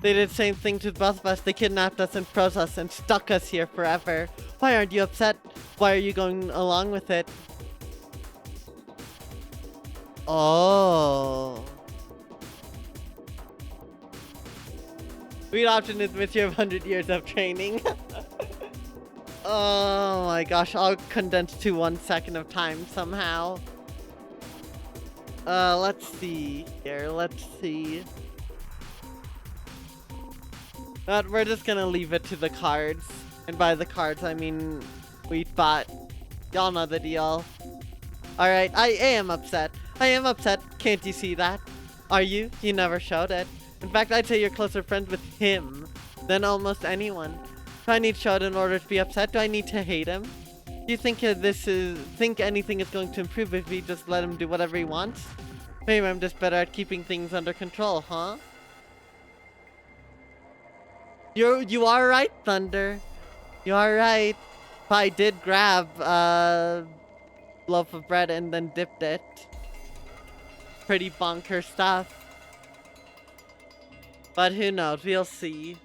[SPEAKER 1] They did the same thing to both of us. They kidnapped us and froze us and stuck us here forever. Why aren't you upset? Why are you going along with it? Oh. Weed option is mystery of 100 years of training. Oh my gosh, I'll condense to 1 second of time somehow. Let's see here, let's see. But we're just gonna leave it to the cards. And by the cards, I mean Wheatbot. Y'all know the deal. Alright, I am upset. I am upset. Can't you see that? Are you? You never showed it. In fact, I'd say you're closer friends with him than almost anyone. Do I need to show it in order to be upset? Do I need to hate him? Do you think think anything is going to improve if we just let him do whatever he wants? Maybe I'm just better at keeping things under control, huh? You are right, Thunder. You are right. I did grab loaf of bread and then dipped it. Pretty bonker stuff. But who knows? We'll see.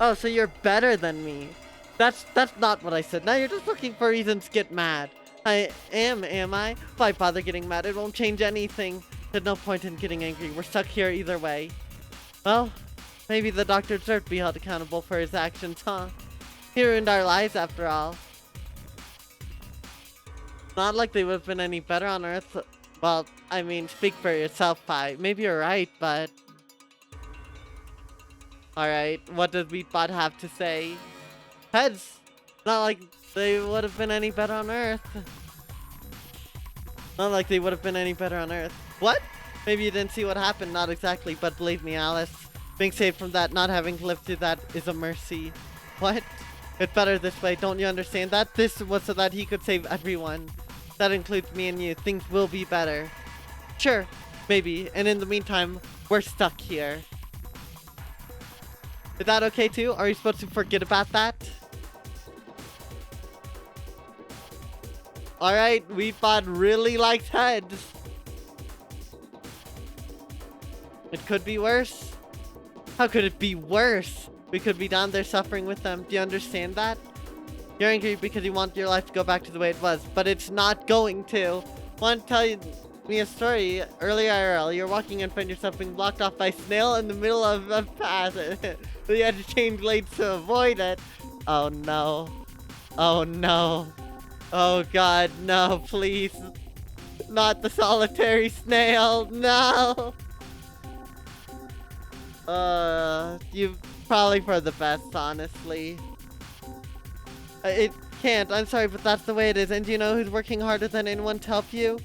[SPEAKER 1] Oh, so you're better than me. That's not what I said. Now you're just looking for reasons to get mad. I am I? Why bother getting mad? It won't change anything. There's no point in getting angry. We're stuck here either way. Well, maybe the doctor deserved to be held accountable for his actions, huh? He ruined our lives after all. Not like they would have been any better on Earth. Well, I mean, speak for yourself, Pi. Maybe you're right, but... Alright, what does Wheatbot have to say? Heads! Not like they would have been any better on Earth. Not like they would have been any better on Earth. What? Maybe you didn't see what happened, not exactly, but believe me, Alice. Being saved from that, not having lived through that, is a mercy. What? It's better this way, don't you understand that? This was so that he could save everyone. That includes me and you. Things will be better. Sure, maybe. And in the meantime, we're stuck here. Is that okay too? Are you supposed to forget about that? Alright, Wheatbot really likes heads. It could be worse. How could it be worse? We could be down there suffering with them. Do you understand that? You're angry because you want your life to go back to the way it was, but it's not going to. Want to tell me a story? Earlier IRL, you're walking and find yourself being blocked off by a snail in the middle of a path. So you had to change lanes to avoid it. Oh no. Oh no. Oh god, no, please. Not the solitary snail, no! You probably for the best, honestly. It can't. I'm sorry, but that's the way it is. And do you know who's working harder than anyone to help you?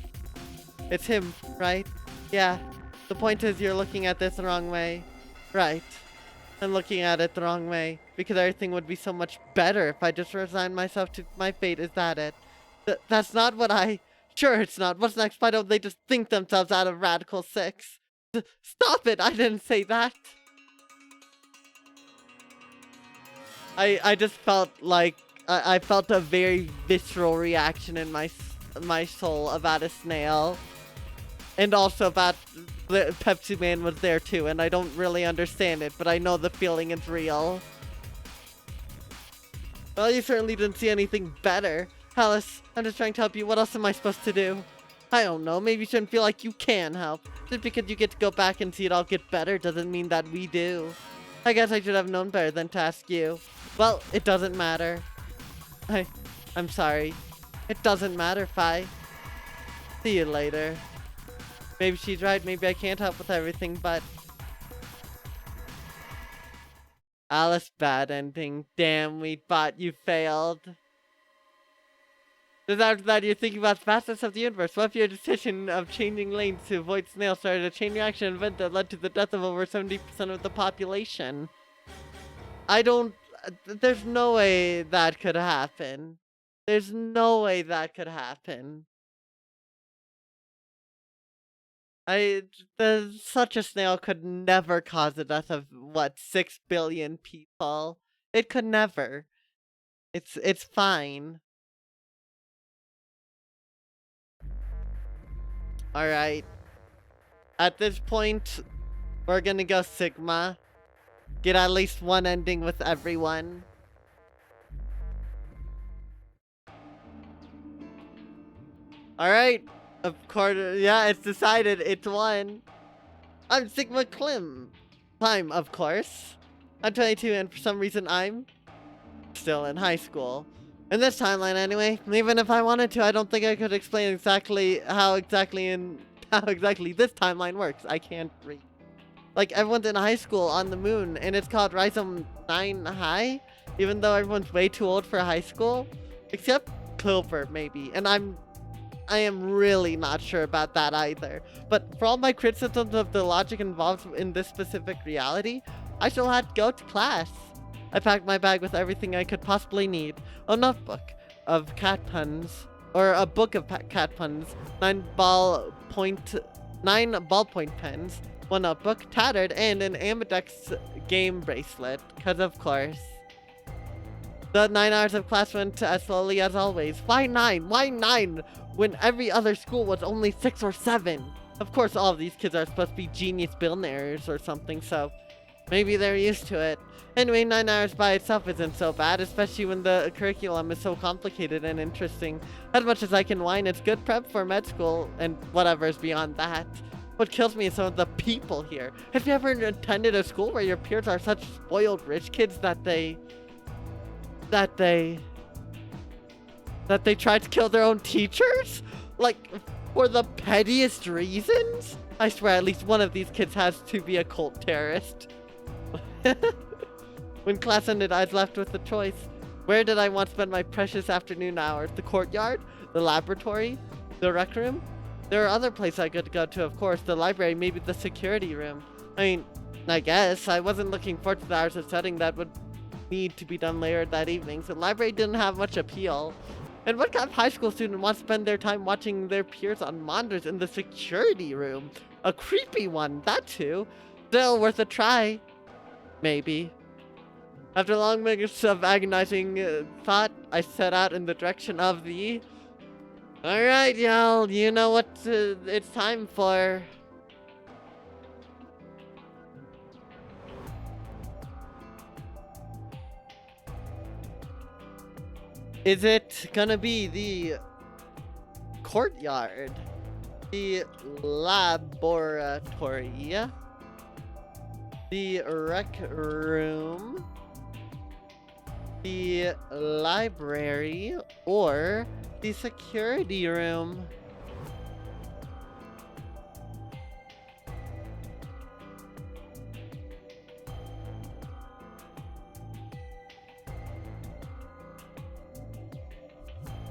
[SPEAKER 1] It's him, right? Yeah. The point is you're looking at this the wrong way. Right. I'm looking at it the wrong way. Because everything would be so much better if I just resigned myself to my fate. Is that it? That's not what I... Sure it's not. What's next? Why don't they just think themselves out of Radical 6? Stop it! I didn't say that! I just felt like... I felt a very visceral reaction in my soul about a snail. And also about the Pepsi Man was there too, and I don't really understand it, but I know the feeling is real. Well, you certainly didn't see anything better. Alice, I'm just trying to help you. What else am I supposed to do? I don't know. Maybe you shouldn't feel like you can help. Just because you get to go back and see it all get better doesn't mean that we do. I guess I should have known better than to ask you. Well, it doesn't matter. I'm sorry. It doesn't matter, Fi. See you later. Maybe she's right, maybe I can't help with everything, but... Alice, bad ending. Damn, we thought you failed. Just after that, you're thinking about the fastness of the universe. What if your decision of changing lanes to avoid snails started a chain reaction event that led to the death of over 70% of the population? I don't... There's no way that could happen. There's no way that could happen. Such a snail could never cause the death of, what, 6 billion people? It could never. It's fine. Alright. At this point, we're gonna go Sigma. Get at least one ending with everyone. Alright. Of course, yeah, it's decided. It's one. I'm Sigma Clem. Of course. I'm 22 and for some reason I'm still in high school. In this timeline anyway, even if I wanted to, I don't think I could explain exactly how exactly this timeline works. I can't read. Like, everyone's in high school on the moon, and it's called Rhizome 9 High, even though everyone's way too old for high school. Except Clover, maybe. And I am really not sure about that either. But for all my criticisms of the logic involved in this specific reality, I still had to go to class. I packed my bag with everything I could possibly need. A notebook of cat puns, or a book of cat puns, 9 ballpoint pens, 1 notebook, tattered, and an Ambidex game bracelet, cause of course. The 9 hours of class went as slowly as always. Why 9? Why 9? When every other school was only 6 or 7. Of course, all of these kids are supposed to be genius billionaires or something, so maybe they're used to it. Anyway, 9 hours by itself isn't so bad, especially when the curriculum is so complicated and interesting. As much as I can whine, it's good prep for med school and whatever's beyond that. What kills me is some of the people here. Have you ever attended a school where your peers are such spoiled rich kids that they try to kill their own teachers? Like, for the pettiest reasons? I swear at least one of these kids has to be a cult terrorist. When class ended, I was left with a choice. Where did I want to spend my precious afternoon hours? The courtyard? The laboratory? The rec room? There are other places I could go to, of course. The library, maybe the security room. I mean, I guess. I wasn't looking forward to the hours of studying that would need to be done later that evening, so the library didn't have much appeal. And what kind of high school student wants to spend their time watching their peers on monitors in the security room? A creepy one, that too. Still worth a try. Maybe. After long minutes of agonizing thought, I set out in the direction of the... Alright, y'all, you know what it's time for. Is it gonna be the courtyard, the laboratory, the rec room, the library, or the security room?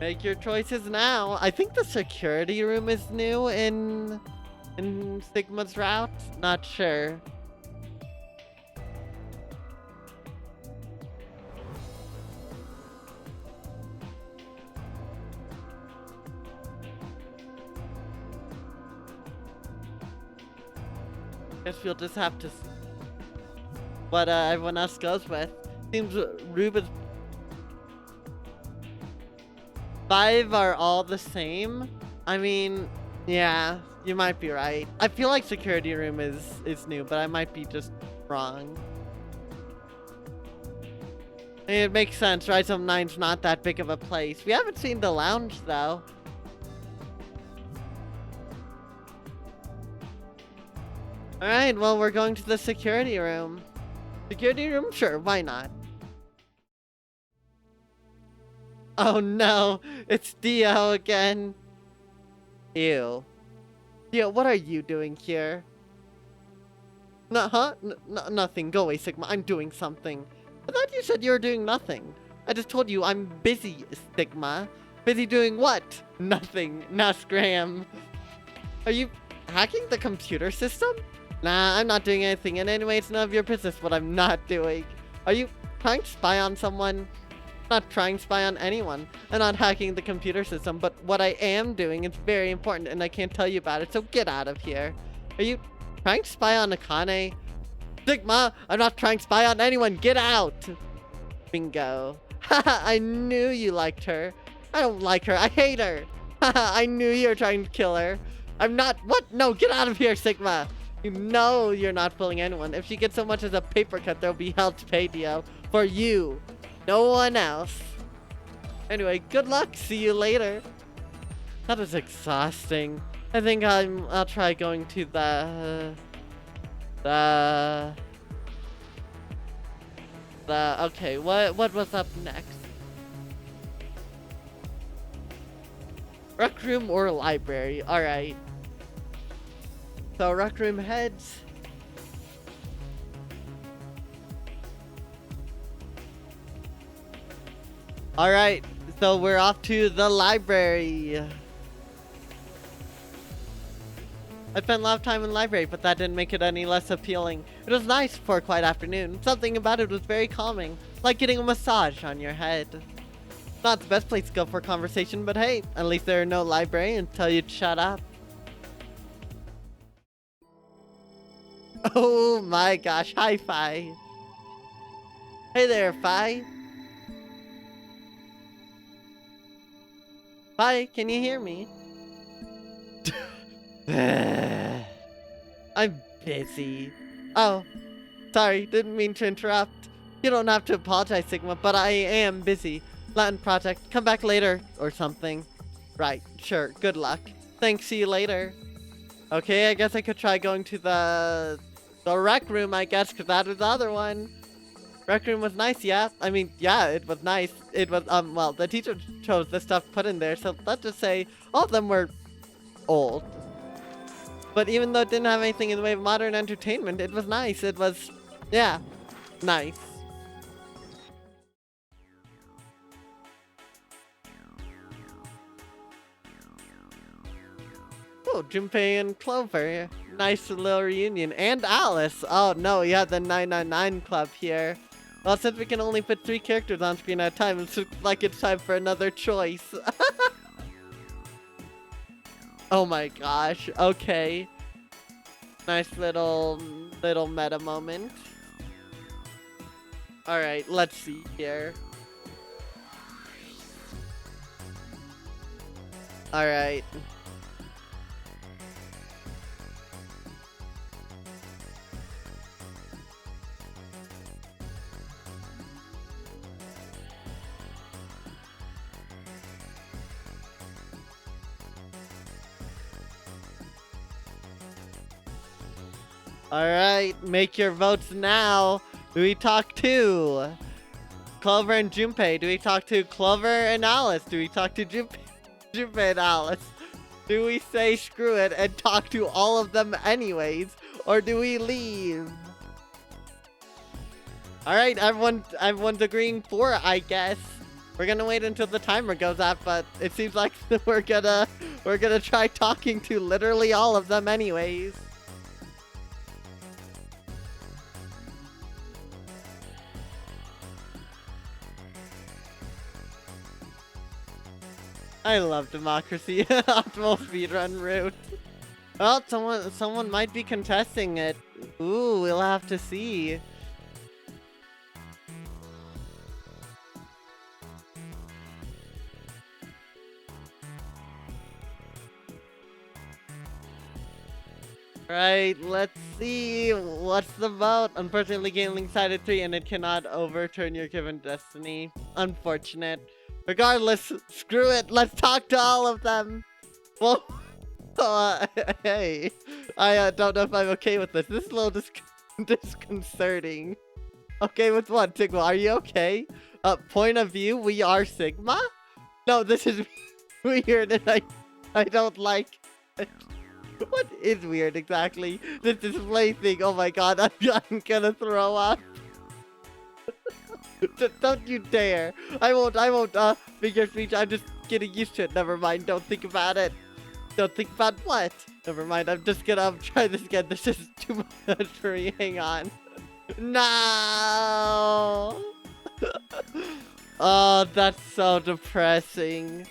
[SPEAKER 1] Make your choices now. I think the security room is new in Sigma's route. Not sure. Guess we'll just have to see what everyone else goes with. Seems Ruben's 5 are all the same. I mean, yeah, you might be right. I feel like security room is new, but I might be just wrong. I mean, it makes sense, right? Some 9's not that big of a place. We haven't seen the lounge though. Alright, well, we're going to the security room. Security room? Sure, why not? Oh no, it's Dio again. Ew. Dio, what are you doing here? Nothing. Go away, Sigma. I'm doing something. I thought you said you were doing nothing. I just told you I'm busy, Sigma. Busy doing what? Nothing. Now scram. Are you hacking the computer system? Nah, I'm not doing anything, and anyway, it's none of your business what I'm not doing. Are you trying to spy on someone? I'm not trying to spy on anyone. I'm not hacking the computer system, but what I am doing is very important, and I can't tell you about it, so get out of here. Are you trying to spy on Akane? Sigma, I'm not trying to spy on anyone, get out! Bingo. Haha, I knew you liked her. I don't like her, I hate her. Haha, I knew you were trying to kill her. I'm not- What? No, get out of here, Sigma! You know you're not fooling anyone. If she gets so much as a paper cut, there'll be hell to pay, Dio. For you. No one else. Anyway, good luck. See you later. That was exhausting. I think I'll try going to okay, what was up next? Rec room or library? Alright. So, rec room heads. Alright, so we're off to the library. I spent a lot of time in the library, but that didn't make it any less appealing. It was nice for a quiet afternoon. Something about it was very calming, like getting a massage on your head. Not the best place to go for conversation, but hey, at least there are no librarians tell you to shut up. Oh my gosh, hi Fi. Hey there, Fi. Fi, can you hear me? I'm busy. Oh, sorry, didn't mean to interrupt. You don't have to apologize, Sigma, but I am busy. Latin project, come back later, or something. Right, sure, good luck. Thanks, see you later. Okay, I guess I could try going to the rec room, I guess, because that was the other one. Rec room was nice, yeah. I mean, yeah, it was nice. It was, well, the teacher chose the stuff put in there, so let's just say all of them were old. But even though it didn't have anything in the way of modern entertainment, it was nice. It was, yeah, nice. Oh, Junpei and Clover. Nice little reunion. And Alice. Oh no, you have the 999 club here. Well, since we can only fit 3 characters on screen at a time, it looks like it's time for another choice. Oh my gosh, okay. Nice little meta moment. Alright, let's see here. Alright. Alright, make your votes now. Do we talk to Clover and Junpei? Do we talk to Clover and Alice? Do we talk to Junpei and Alice? Do we say screw it and talk to all of them anyways? Or do we leave? Alright, everyone's agreeing for it, I guess. We're gonna wait until the timer goes out, but it seems like we're gonna try talking to literally all of them anyways. I love democracy. Optimal speedrun route. Well, someone might be contesting it. Ooh, we'll have to see. Right, let's see. What's the vote? Unfortunately, Gambling sided 3 and it cannot overturn your given destiny. Unfortunate. Regardless, screw it. Let's talk to all of them. Well, hey, I don't know if I'm okay with this. This is a little disconcerting. Okay with what, Sigma? Are you okay? Point of view, we are Sigma? No, this is weird and I don't like it. What is weird exactly? This display thing, oh my god, I'm gonna throw up. Don't you dare. I won't figure speech, I'm just getting used to it. Never mind, don't think about it. Don't think about what? Never mind, I'm just gonna try this again. This is too much for me, hang on. No! Oh, that's so depressing.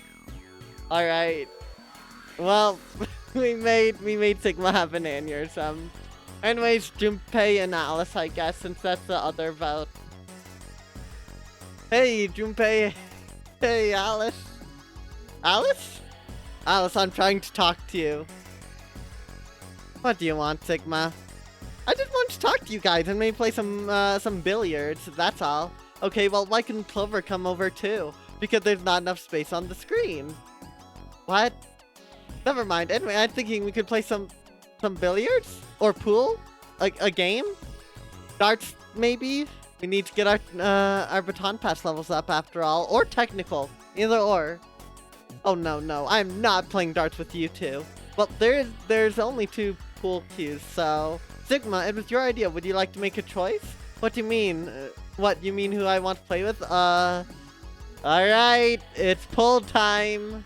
[SPEAKER 1] Alright. Well, we made Sigma have an aneurysm. Anyways, Junpei and Alice, I guess, since that's the other vote. Hey, Junpei. Hey, Alice. Alice? Alice, I'm trying to talk to you. What do you want, Sigma? I just want to talk to you guys and maybe play some billiards, that's all. Okay, well, why can Clover come over too? Because there's not enough space on the screen. What? Never mind. Anyway, I'm thinking we could play some billiards? Or pool? Like a game? Darts, maybe? We need to get our baton pass levels up after all. Or technical. Either or. Oh no, I'm not playing darts with you two. Well, there's only 2 pool cues, so... Sigma, it was your idea. Would you like to make a choice? What do you mean? What, you mean who I want to play with? Alright, it's pool time.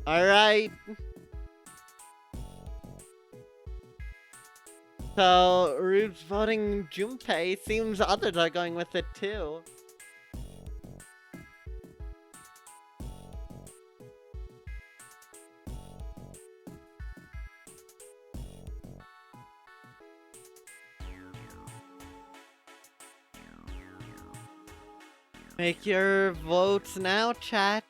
[SPEAKER 1] Alright. So, Rude's voting Junpei. Seems others are going with it too. Make your votes now, chat.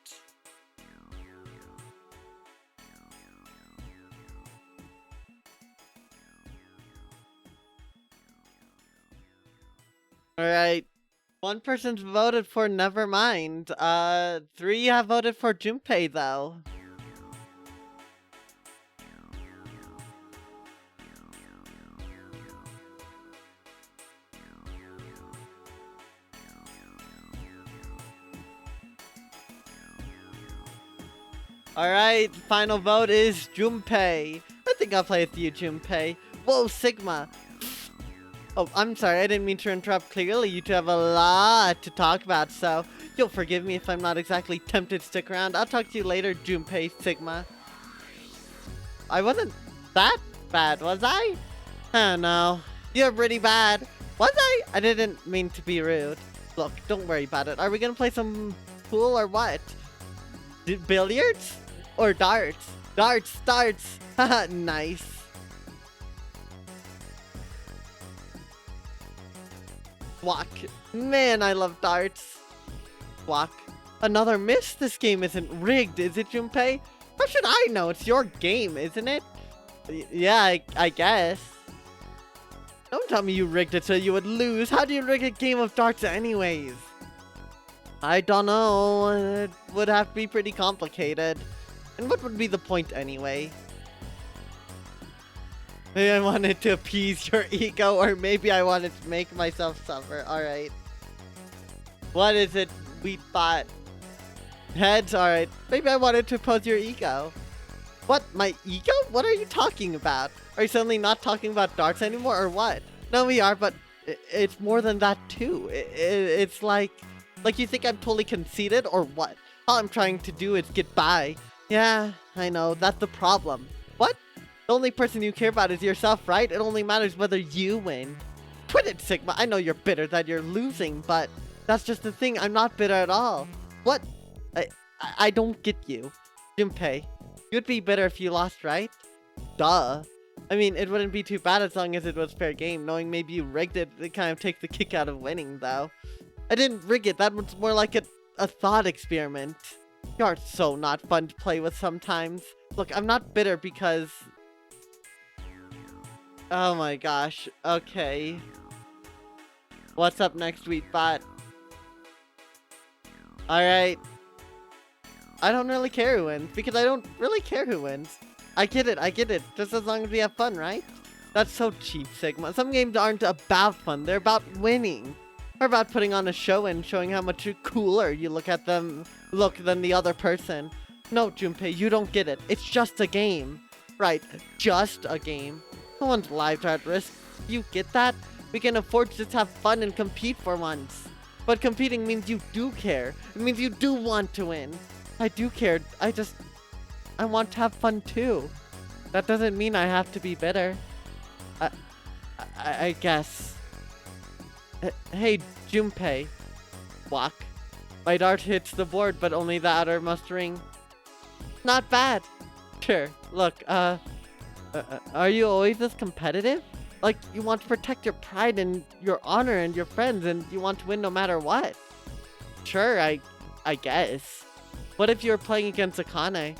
[SPEAKER 1] Alright. 1 person's voted for Nevermind. 3 have voted for Junpei though. Alright, final vote is Junpei. I think I'll play with you, Junpei. Whoa, Sigma. Oh, I'm sorry, I didn't mean to interrupt. Clearly, you two have a lot to talk about, so you'll forgive me if I'm not exactly tempted to stick around. I'll talk to you later, Junpei, Sigma. I wasn't that bad, was I? Oh no, you're pretty bad. Was I? I didn't mean to be rude. Look, don't worry about it. Are we gonna play some pool or what? Billiards? Or darts? Darts! Haha, nice. Walk. Man, I love darts. Walk. Another miss? This game isn't rigged, is it, Junpei? How should I know? It's your game, isn't it? Yeah, I guess. Don't tell me you rigged it so you would lose. How do you rig a game of darts anyways? I don't know. It would have to be pretty complicated. And what would be the point anyway? Maybe I wanted to appease your ego, or maybe I wanted to make myself suffer. Alright. What is it, Wheatbot? Heads? Alright. Maybe I wanted to oppose your ego. What? My ego? What are you talking about? Are you suddenly not talking about darts anymore, or what? No, we are, but it's more than that too. It's like you think I'm totally conceited, or what? All I'm trying to do is get by. Yeah, I know, that's the problem. What? The only person you care about is yourself, right? It only matters whether you win. Quit it, Sigma. I know you're bitter that you're losing, but that's just the thing. I'm not bitter at all. What? I don't get you. Junpei, you'd be bitter if you lost, right? Duh. I mean, it wouldn't be too bad as long as it was fair game. Knowing maybe you rigged it, it kind of takes the kick out of winning, though. I didn't rig it. That was more like a thought experiment. You are so not fun to play with sometimes. Look, I'm not bitter because... Oh my gosh. Okay. What's up next, Wheatbot? Alright. I don't really care who wins, because I don't really care who wins. I get it. Just as long as we have fun, right? That's so cheap, Sigma. Some games aren't about fun, they're about winning. Or about putting on a show and showing how much cooler you look than the other person. No, Junpei, you don't get it. It's just a game. Right, just a game. No one's lives are at risk. You get that? We can afford to just have fun and compete for once. But competing means you do care. It means you do want to win. I do care. I want to have fun too. That doesn't mean I have to be bitter. I guess. Hey, Junpei. Walk. My dart hits the board, but only the outermost ring. Not bad. Sure. Look, are you always this competitive? Like, you want to protect your pride and your honor and your friends, and you want to win no matter what. Sure, I guess. What if you were playing against Akane?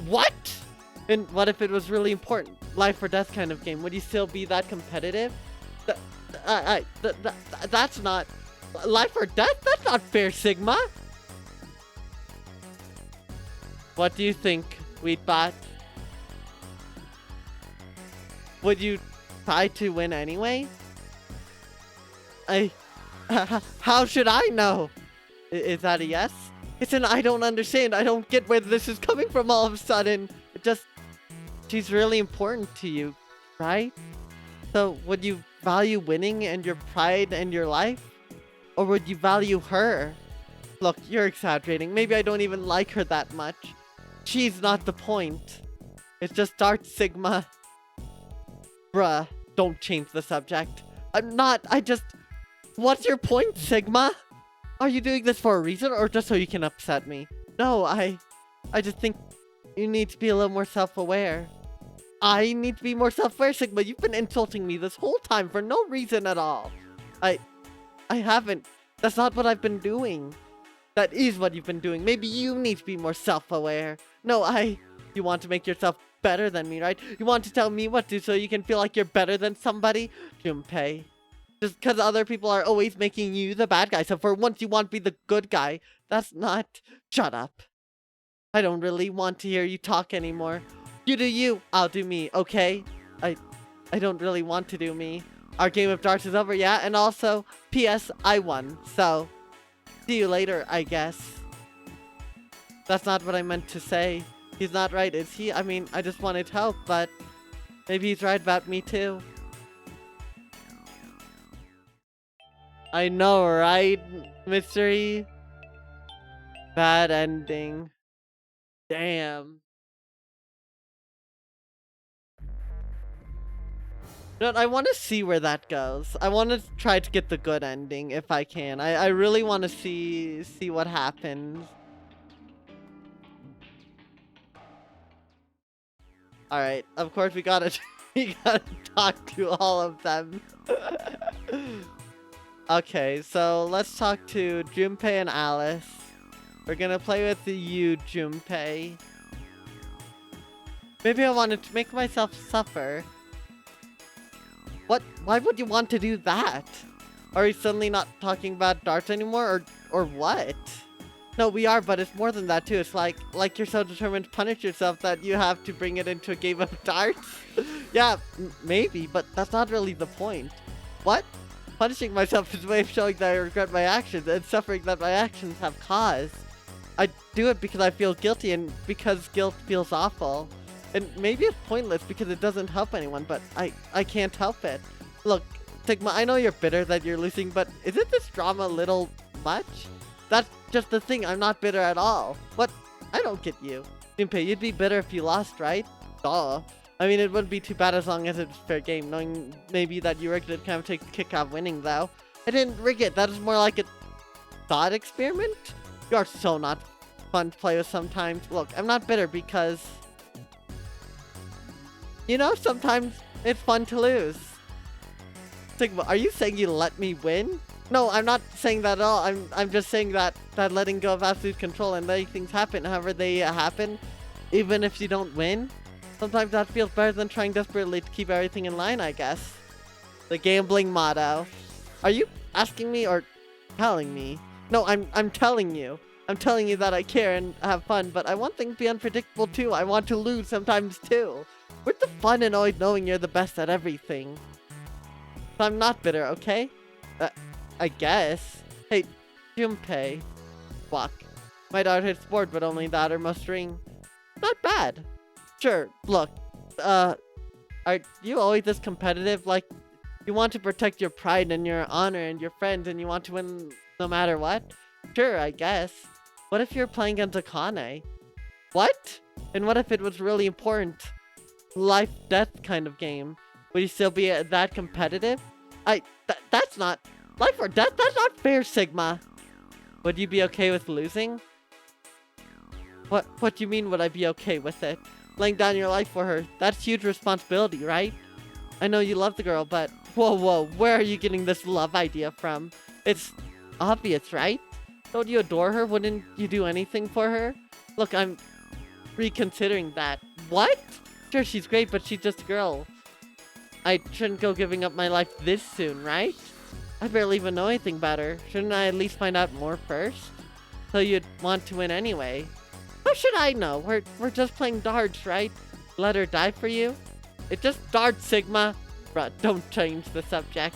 [SPEAKER 1] What? And what if it was really important? Life or death kind of game. Would you still be that competitive? That's not... Life or death? That's not fair, Sigma! What do you think, Wheatbot? Would you try to win anyway? How should I know? Is that a yes? It's an I don't understand. I don't get where this is coming from all of a sudden. She's really important to you, right? So would you value winning and your pride and your life? Or would you value her? Look, you're exaggerating. Maybe I don't even like her that much. She's not the point. It's just Dark Sigma. Bruh, don't change the subject. What's your point, Sigma? Are you doing this for a reason or just so you can upset me? No, I just think you need to be a little more self-aware. I need to be more self-aware, Sigma. You've been insulting me this whole time for no reason at all. I haven't. That's not what I've been doing. That is what you've been doing. Maybe you need to be more self-aware. No, you want to make yourself better than me, right? You want to tell me what to so you can feel like you're better than somebody? Junpei. Just because other people are always making you the bad guy. So for once you want to be the good guy. That's not... Shut up. I don't really want to hear you talk anymore. You do you, I'll do me, okay? I don't really want to do me. Our game of darts is over, yeah? And also, P.S. I won, so... See you later, I guess. That's not what I meant to say. He's not right, is he? I mean, I just wanted help, but... Maybe he's right about me, too. I know, right? Mystery? Bad ending. Damn. But I want to see where that goes. I want to try to get the good ending if I can. I really want to see what happens. All right, of course we gotta talk to all of them. Okay, so let's talk to Junpei and Alice. We're gonna play with you, Junpei. Maybe I wanted to make myself suffer. What? Why would you want to do that? Are you suddenly not talking about darts anymore, or what? No, we are, but it's more than that too. It's like you're so determined to punish yourself that you have to bring it into a game of darts. Yeah, maybe, but that's not really the point. What? Punishing myself is a way of showing that I regret my actions and suffering that my actions have caused. I do it because I feel guilty and because guilt feels awful. And maybe it's pointless because it doesn't help anyone, but I can't help it. Look, Sigma, I know you're bitter that you're losing, but isn't this drama a little much? That's just the thing, I'm not bitter at all. What? I don't get you. Junpei, you'd be bitter if you lost, right? Duh. I mean, it wouldn't be too bad as long as it's fair game, knowing maybe that you rigged it kind of takes the kick out of winning, though. I didn't rig it, that is more like a thought experiment? You are so not fun to play with sometimes. Look, I'm not bitter because... You know, sometimes it's fun to lose. Sigma, are you saying you let me win? No, I'm not saying that at all. I'm just saying that letting go of absolute control and letting things happen however they happen, even if you don't win, sometimes that feels better than trying desperately to keep everything in line, I guess. The gambling motto. Are you asking me or telling me? No, I'm telling you. I'm telling you that I care and have fun, but I want things to be unpredictable too. I want to lose sometimes too. Where's the fun in always knowing you're the best at everything? So I'm not bitter, okay? I guess. Hey, Junpei. Fuck. My daughter hits board, but only the outermost ring. Not bad. Sure, look. Are you always this competitive? Like, you want to protect your pride and your honor and your friends and you want to win no matter what? Sure, I guess. What if you're playing against Akane? What? And what if it was really important? Life-death kind of game. Would you still be that competitive? That's not... Life or death? That's not fair, Sigma. Would you be okay with losing? What do you mean would I be okay with it? Laying down your life for her. That's huge responsibility, right? I know you love the girl, but... Whoa, where are you getting this love idea from? It's obvious, right? Don't you adore her? Wouldn't you do anything for her? Look, I'm reconsidering that. What? Sure, she's great, but she's just a girl. I shouldn't go giving up my life this soon, right? I barely even know anything about her. Shouldn't I at least find out more first? So you'd want to win anyway. How should I know? We're just playing darts, right? Let her die for you? It's just darts, Sigma. Bruh, don't change the subject.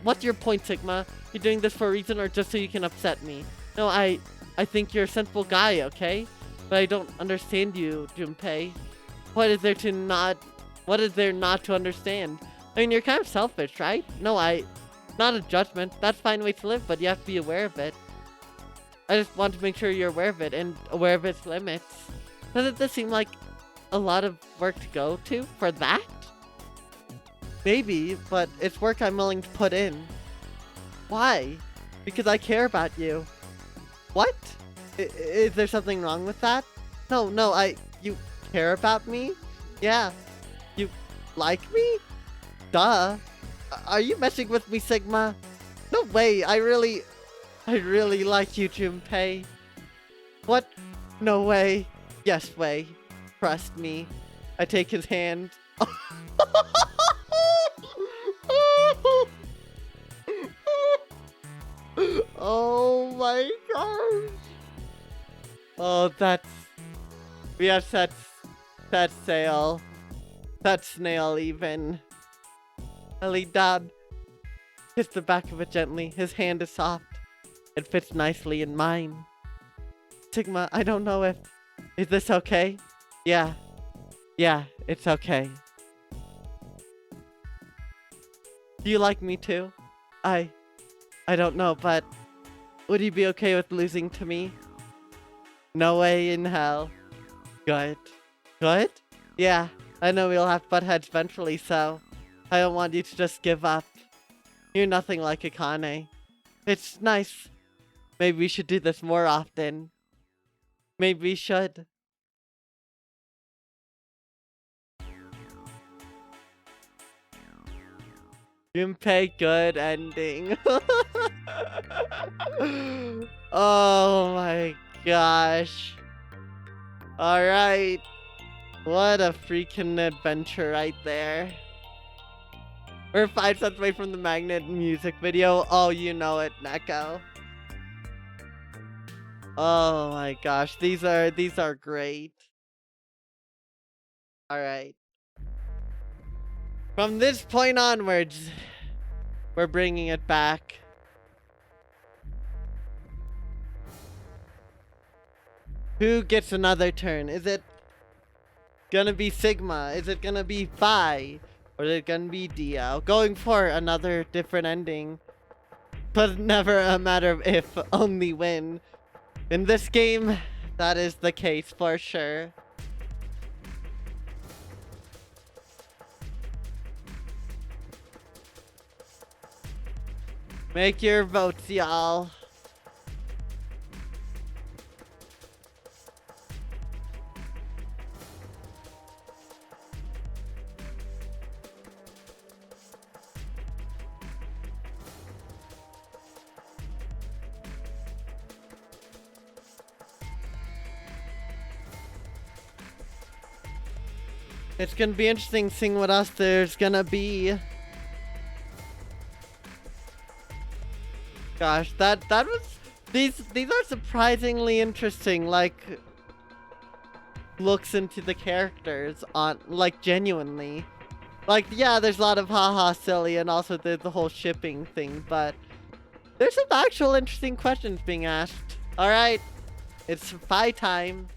[SPEAKER 1] What's your point, Sigma? You're doing this for a reason or just so you can upset me? No, I think you're a sensible guy, okay? But I don't understand you, Junpei. What is there not to understand? I mean, you're kind of selfish, right? No, not a judgment. That's a fine way to live, but you have to be aware of it. I just want to make sure you're aware of it and aware of its limits. Doesn't this seem like a lot of work to go to for that? Maybe, but it's work I'm willing to put in. Why? Because I care about you. What? Is there something wrong with that? No, you care about me? Yeah. You like me? Duh. Are you messing with me, Sigma? No way, I really like you, Junpei. What? No way. Yes way. Trust me. I take his hand. Oh my gosh. Oh, yes, that's Sail. That's Snail even. Ellie Dad. Kiss the back of it gently. His hand is soft. It fits nicely in mine. Sigma, I don't know if... Is this okay? Yeah. Yeah, it's okay. Do you like me too? I don't know, but... Would you be okay with losing to me? No way in hell. Good. Good? Yeah, I know we'll have butt heads eventually, so... I don't want you to just give up. You're nothing like Akane. It's nice. Maybe we should do this more often. Maybe we should. Junpei, good ending. Oh my gosh. Alright. What a freaking adventure right there. We're 5 steps away from the magnet music video. Oh, you know it, Neko. Oh my gosh, these are great. All right. From this point onwards, we're bringing it back. Who gets another turn? Is it gonna be Sigma? Is it gonna be Phi? Or is it gonna be Dio? Going for another different ending. But never a matter of if, only when. In this game, that is the case for sure. Make your votes, y'all. It's gonna be interesting seeing what else there's gonna be. Gosh, that was these are surprisingly interesting, like looks into the characters on like genuinely. Like yeah, there's a lot of haha silly and also there's the whole shipping thing, but there's some actual interesting questions being asked. Alright, it's Phi time.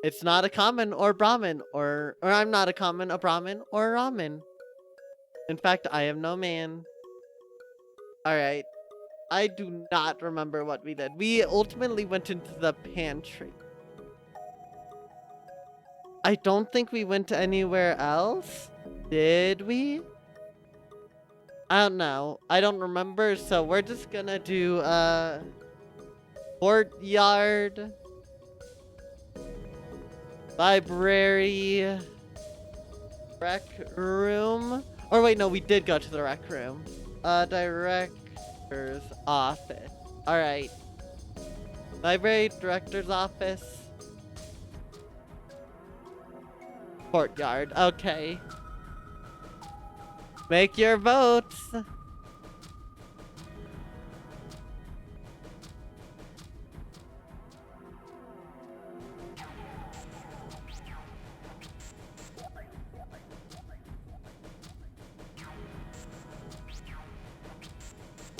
[SPEAKER 1] It's not a common or Brahmin, or I'm not a common, a Brahmin, or a Ramen. In fact, I am no man. Alright. I do not remember what we did. We ultimately went into the pantry. I don't think we went anywhere else. Did we? I don't know. I don't remember, so we're just gonna do, courtyard, library, rec room. Or wait, no, we did go to the rec room. Director's office. Alright. Library, director's office. Courtyard. Okay. Make your votes.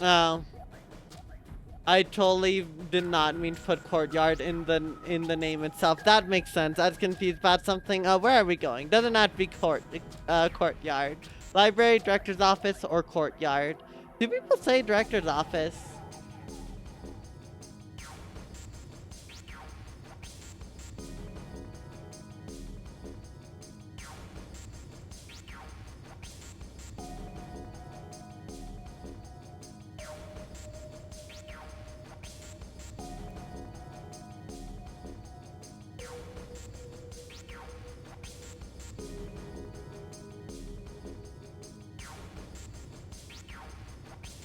[SPEAKER 1] Oh. I totally did not mean to put courtyard in the name itself. That makes sense. I was confused about something. Where are we going? Doesn't have to be courtyard. Library, director's office, or courtyard. Do people say director's office?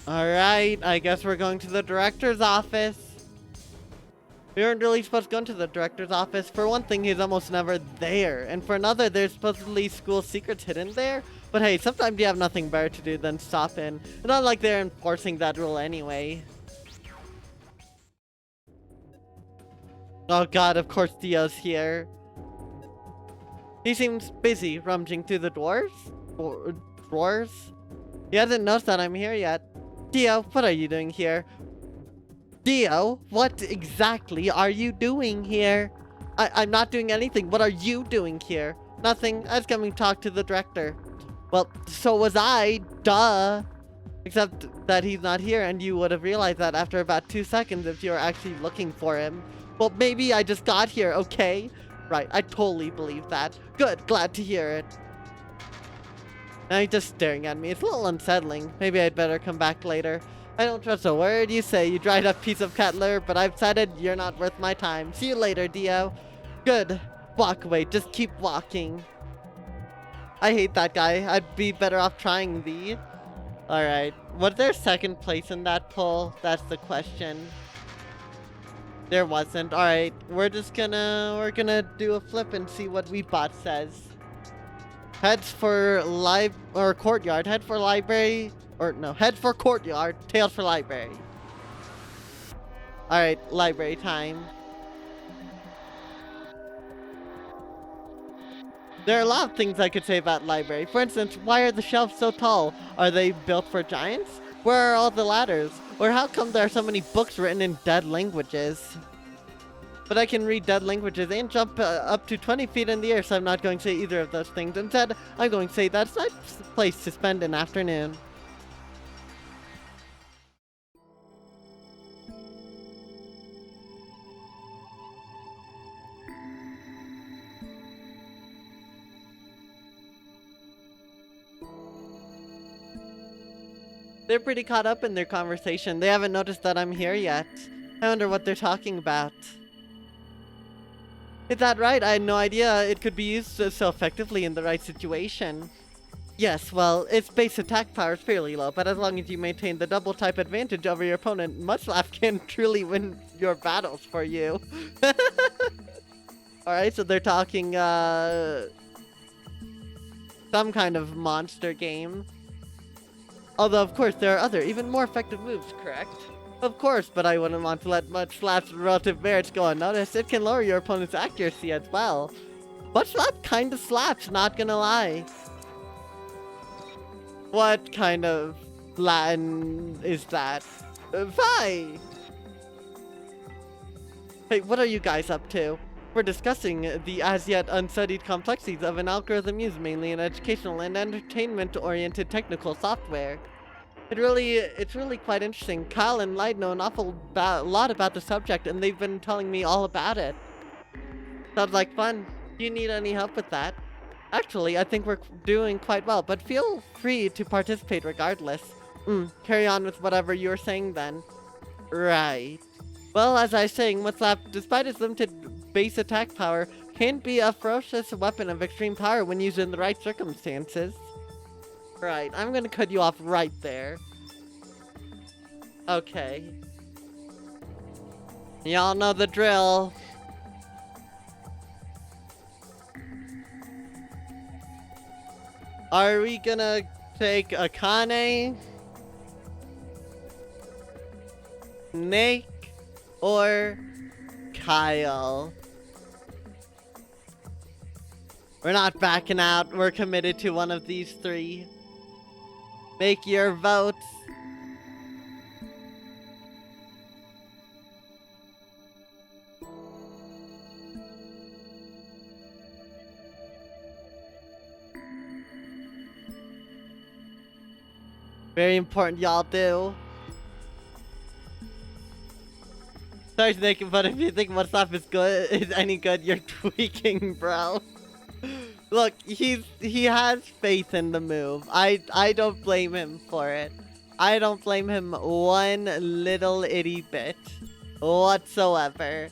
[SPEAKER 1] Alright, I guess we're going to the director's office. We weren't really supposed to go into the director's office. For one thing, he's almost never there. And for another, there's supposedly school secrets hidden there. But hey, sometimes you have nothing better to do than stop in. It's not like they're enforcing that rule anyway. Oh god, of course Dio's here. He seems busy rummaging through the drawers? He hasn't noticed that I'm here yet. Dio, what are you doing here? Dio, what exactly are you doing here? I'm not doing anything. What are you doing here? Nothing. I was coming to talk to the director. Well, so was I. Duh. Except that he's not here, and you would have realized that after about 2 seconds if you were actually looking for him. Well, maybe I just got here, okay? Right, I totally believe that. Good, glad to hear it. Now he's just staring at me. It's a little unsettling. Maybe I'd better come back later. I don't trust a word you say, you dried up piece of cat litter, but I've decided you're not worth my time. See you later, Dio. Good. Walk away. Just keep walking. I hate that guy. I'd be better off trying the. Alright. Was there second place in that poll? That's the question. There wasn't. Alright. We're gonna do a flip and see what Weedbot says. Heads for courtyard. Head for library. Or no, head for courtyard. Tails for library. Alright, library time. There are a lot of things I could say about library. For instance, why are the shelves so tall? Are they built for giants? Where are all the ladders? Or how come there are so many books written in dead languages? But I can read dead languages and jump up to 20 feet in the air, so I'm not going to say either of those things. Instead, I'm going to say that's a nice place to spend an afternoon. They're pretty caught up in their conversation. They haven't noticed that I'm here yet. I wonder what they're talking about. Is that right? I had no idea it could be used so effectively in the right situation. Yes, well, its base attack power is fairly low, but as long as you maintain the double type advantage over your opponent, Mudslap can truly win your battles for you. Alright, so they're talking, some kind of monster game. Although, of course, there are other, even more effective moves, correct? Of course, but I wouldn't want to let Mudslap's relative merits go unnoticed. It can lower your opponent's accuracy as well. Mudslap kinda slaps, not gonna lie. What kind of Latin is that? Fi! Hey, what are you guys up to? We're discussing the as-yet unstudied complexities of an algorithm used mainly in educational and entertainment-oriented technical software. It's really quite interesting. Kyle and Light know an awful lot about the subject, and they've been telling me all about it. Sounds like fun. Do you need any help with that? Actually, I think we're doing quite well, but feel free to participate regardless. Carry on with whatever you're saying then. Right. Well, as I was saying, Mudslap, despite its limited base attack power, can be a ferocious weapon of extreme power when used in the right circumstances. Right, I'm gonna cut you off right there. Okay. Y'all know the drill. Are we gonna take Akane, Snake, or Kyle? We're not backing out. We're committed to one of these three. Make your votes. Very important y'all do. Sorry Snake, but if you think Mudslap is any good, you're tweaking, bro. Look, he has faith in the move. I don't blame him for it. I don't blame him one little itty bit whatsoever.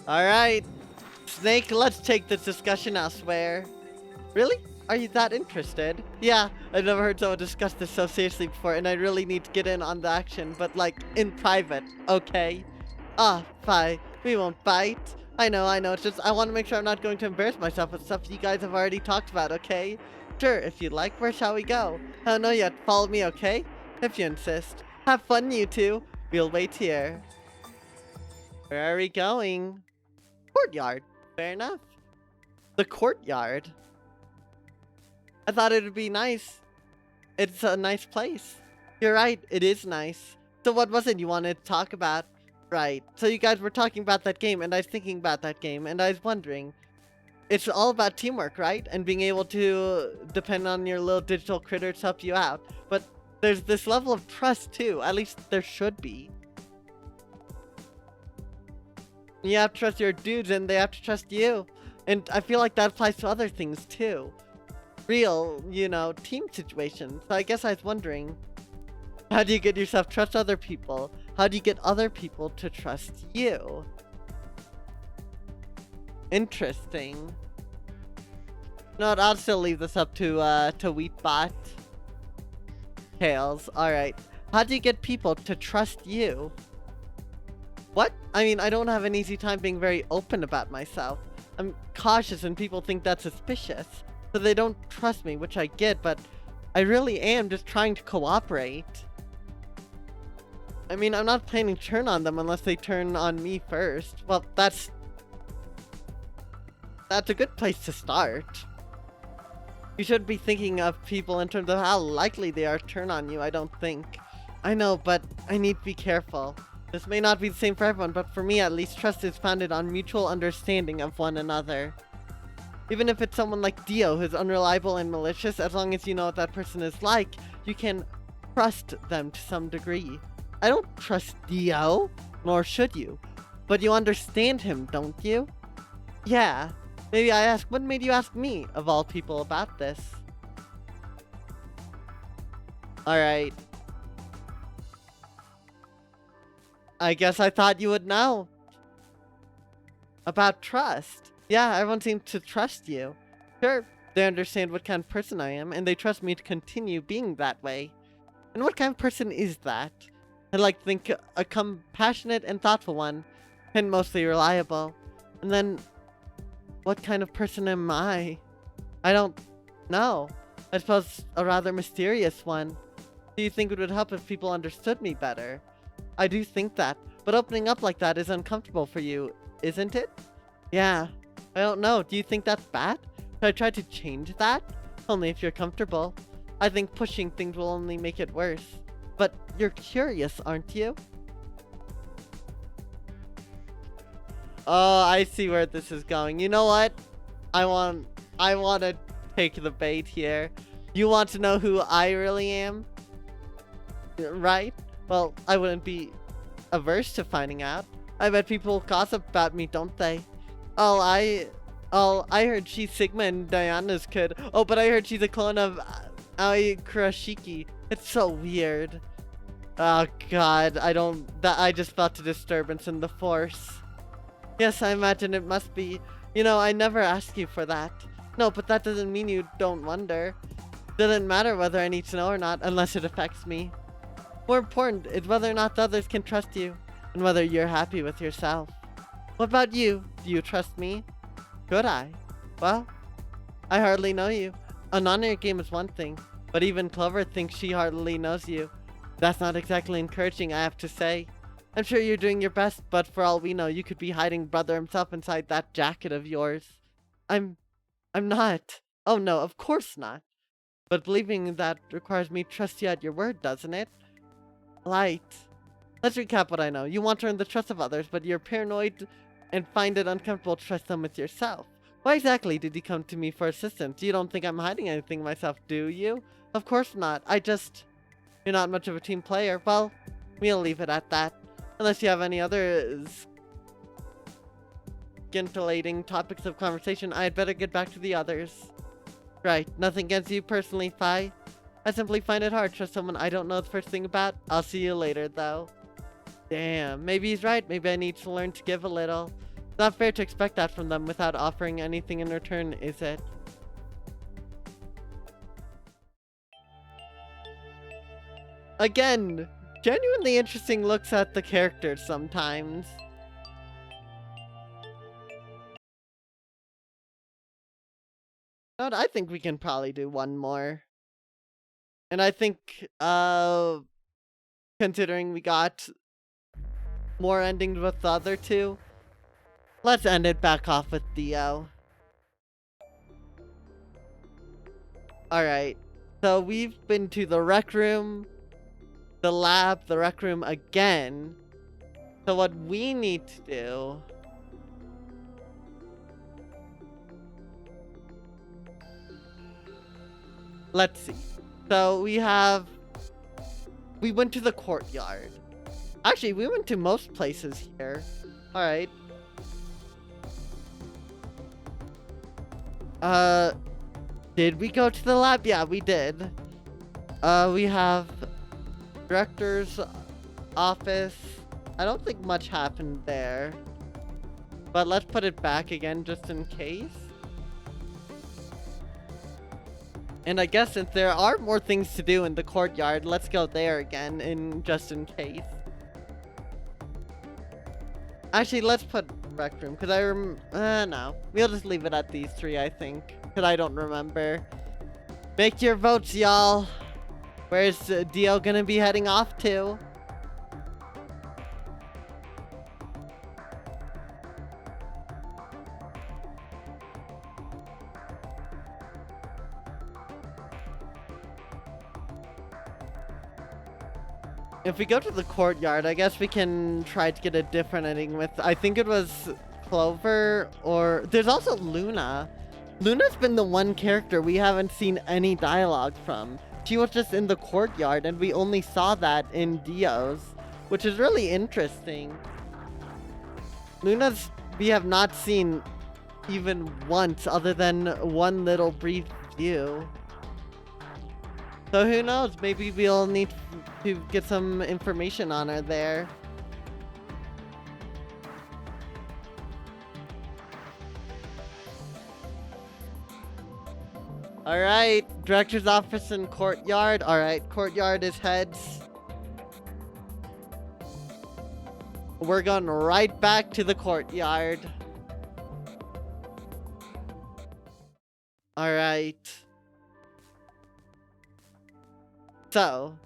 [SPEAKER 1] Alright. Snake, let's take this discussion elsewhere. Really? Are you that interested? Yeah, I've never heard someone discuss this so seriously before, and I really need to get in on the action, but like, in private, okay? Ah, fine. We won't bite. I know, it's just I want to make sure I'm not going to embarrass myself with stuff you guys have already talked about, okay? Sure, if you'd like, where shall we go? I don't know yet, follow me, okay? If you insist. Have fun, you two. We'll wait here. Where are we going? Courtyard. Fair enough. The courtyard. I thought it would be nice. It's a nice place. You're right, it is nice. So what was it you wanted to talk about? Right, so you guys were talking about that game, and I was thinking about that game, and I was wondering. It's all about teamwork, right? And being able to depend on your little digital critter to help you out. But there's this level of trust too, at least there should be. You have to trust your dudes, and they have to trust you. And I feel like that applies to other things too. Real, team situations. So I guess I was wondering, how do you get yourself to trust other people? How do you get other people to trust you? Interesting. No, I'll still leave this up to Wheatbot. Tails, alright. How do you get people to trust you? What? I mean, I don't have an easy time being very open about myself. I'm cautious and people think that's suspicious. So they don't trust me, which I get, but I really am just trying to cooperate. I mean, I'm not planning to turn on them unless they turn on me first. Well, that's a good place to start. You should be thinking of people in terms of how likely they are to turn on you, I don't think. I know, but I need to be careful. This may not be the same for everyone, but for me at least, trust is founded on mutual understanding of one another. Even if it's someone like Dio who's unreliable and malicious, as long as you know what that person is like, you can trust them to some degree. I don't trust Dio, nor should you. But you understand him, don't you? Yeah. Maybe I ask, what made you ask me, of all people, about this? Alright. I guess I thought you would know. About trust. Yeah, everyone seems to trust you. Sure, they understand what kind of person I am, and they trust me to continue being that way. And what kind of person is that? I'd like to think a compassionate and thoughtful one, and mostly reliable. And then, what kind of person am I? I don't know. I suppose a rather mysterious one. Do you think it would help if people understood me better? I do think that, but opening up like that is uncomfortable for you, isn't it? Yeah, I don't know. Do you think that's bad? Should I try to change that? Only if you're comfortable. I think pushing things will only make it worse. But you're curious, aren't you? Oh, I see where this is going. You know what? I want to take the bait here. You want to know who I really am? Right? Well, I wouldn't be averse to finding out. I bet people gossip about me, don't they? I heard she's Sigma and Diana's kid. Oh, but I heard she's a clone of Aoi Kurashiki. It's so weird. Oh god, I just felt a disturbance in the force. Yes, I imagine it must be. You know, I never asked you for that. No, but that doesn't mean you don't wonder. Doesn't matter whether I need to know or not, unless it affects me. More important is whether or not the others can trust you, and whether you're happy with yourself. What about you? Do you trust me? Could I? Well, I hardly know you. A non-air game is one thing, but even Clover thinks she hardly knows you. That's not exactly encouraging, I have to say. I'm sure you're doing your best, but for all we know, you could be hiding brother himself inside that jacket of yours. I'm not. Oh no, of course not. But believing that requires me to trust you at your word, doesn't it? Light. Let's recap what I know. You want to earn the trust of others, but you're paranoid and find it uncomfortable to trust them with yourself. Why exactly did you come to me for assistance? You don't think I'm hiding anything myself, do you? Of course not. You're not much of a team player. Well, we'll leave it at that. Unless you have any other scintillating topics of conversation, I'd better get back to the others. Right, nothing against you personally, Fi. I simply find it hard to trust someone I don't know the first thing about. I'll see you later, though. Damn, maybe he's right. Maybe I need to learn to give a little. It's not fair to expect that from them without offering anything in return, is it? Again, genuinely interesting looks at the characters sometimes. But I think we can probably do one more. And I think, considering we got more endings with the other two, let's end it back off with Dio. Alright, so we've been to the rec room, the lab, the rec room again. So what we need to do... Let's see. So we went to the courtyard. Actually, we went to most places here. Alright. Did we go to the lab? Yeah, we did. We have director's office. I don't think much happened there. But let's put it back again just in case. And I guess since there are more things to do in the courtyard, let's go there again, just in case. Actually, let's put rec room, because no. We'll just leave it at these three, I think, because I don't remember. Make your votes, y'all. Where's Dio gonna be heading off to? If we go to the courtyard, I guess we can try to get a different ending with, I think it was Clover, or there's also Luna. Luna's been the one character we haven't seen any dialogue from. She was just in the courtyard and we only saw that in Dio's, which is really interesting. Luna's we have not seen even once other than one little brief view. So who knows, maybe we'll need to get some information on her there. Alright, director's office and courtyard. Alright, courtyard is heads. We're going right back to the courtyard. Alright. So,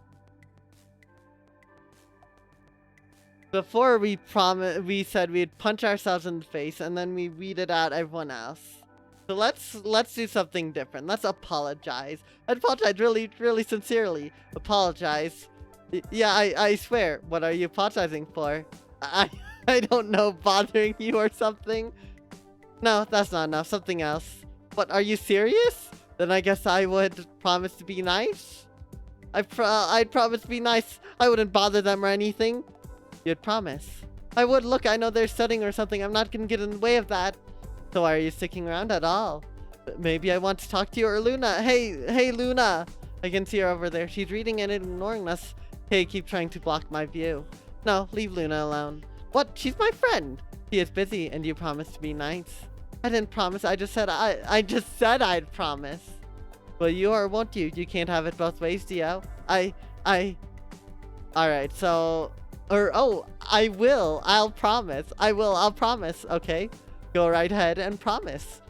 [SPEAKER 1] before we said we'd punch ourselves in the face and then we weeded out everyone else. So let's do something different. Let's apologize. I apologize really sincerely. Apologize. Yeah, I swear. What are you apologizing for? I don't know, bothering you or something? No, that's not enough. Something else. What, are you serious? Then I guess I would promise to be nice? I'd promise to be nice. I wouldn't bother them or anything. You'd promise. I would. Look, I know they're studying or something. I'm not gonna get in the way of that. So why are you sticking around at all? Maybe I want to talk to you or Luna. Hey, Luna. I can see her over there. She's reading and ignoring us. Hey, keep trying to block my view. No, leave Luna alone. What? She's my friend. She is busy and you promised to be nice. I didn't promise. I just said I'd promise. Well, you or won't you? You can't have it both ways, Dio. Alright, so... I will. I'll promise. I'll promise, okay? Go right ahead and promise.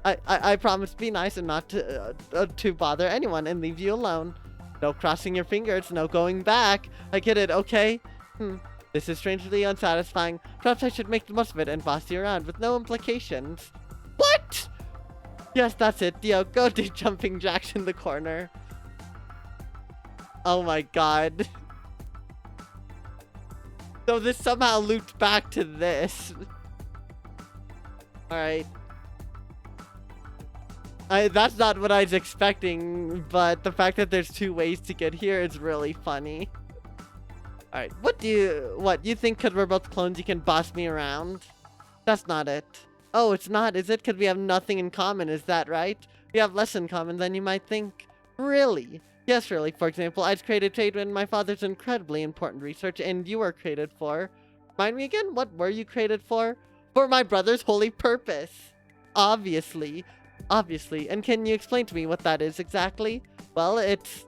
[SPEAKER 1] I promise to be nice and not to bother anyone and leave you alone. No crossing your fingers, no going back. I get it, okay? This is strangely unsatisfying. Perhaps I should make the most of it and boss you around with no implications. What? Yes, that's it. Dio, go do jumping jacks in the corner. Oh my god. So this somehow looped back to this. Alright. That's not what I was expecting, but the fact that there's two ways to get here is really funny. Alright, you think because we're both clones you can boss me around? That's not it. Oh, it's not, is it? Because we have nothing in common, is that right? We have less in common than you might think. Really? Yes, really. For example, I was created to aid in my father's incredibly important research, and you were created for... Remind me again, what were you created for? For my brother's holy purpose. Obviously. Obviously. And can you explain to me what that is exactly? Well, it's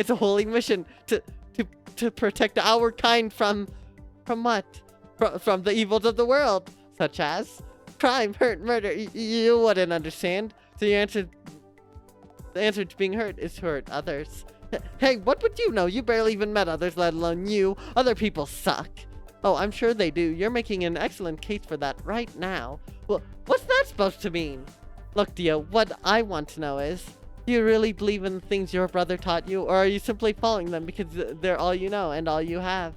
[SPEAKER 1] a holy mission to protect our kind from what? From the evils of the world, such as crime, hurt, murder. You wouldn't understand. So the answer to being hurt is to hurt others. Hey, what would you know? You barely even met others, let alone you. Other people suck. Oh, I'm sure they do. You're making an excellent case for that right now. Well, what's that supposed to mean? Look, Dio, what I want to know is, do you really believe in the things your brother taught you, or are you simply following them because they're all you know and all you have?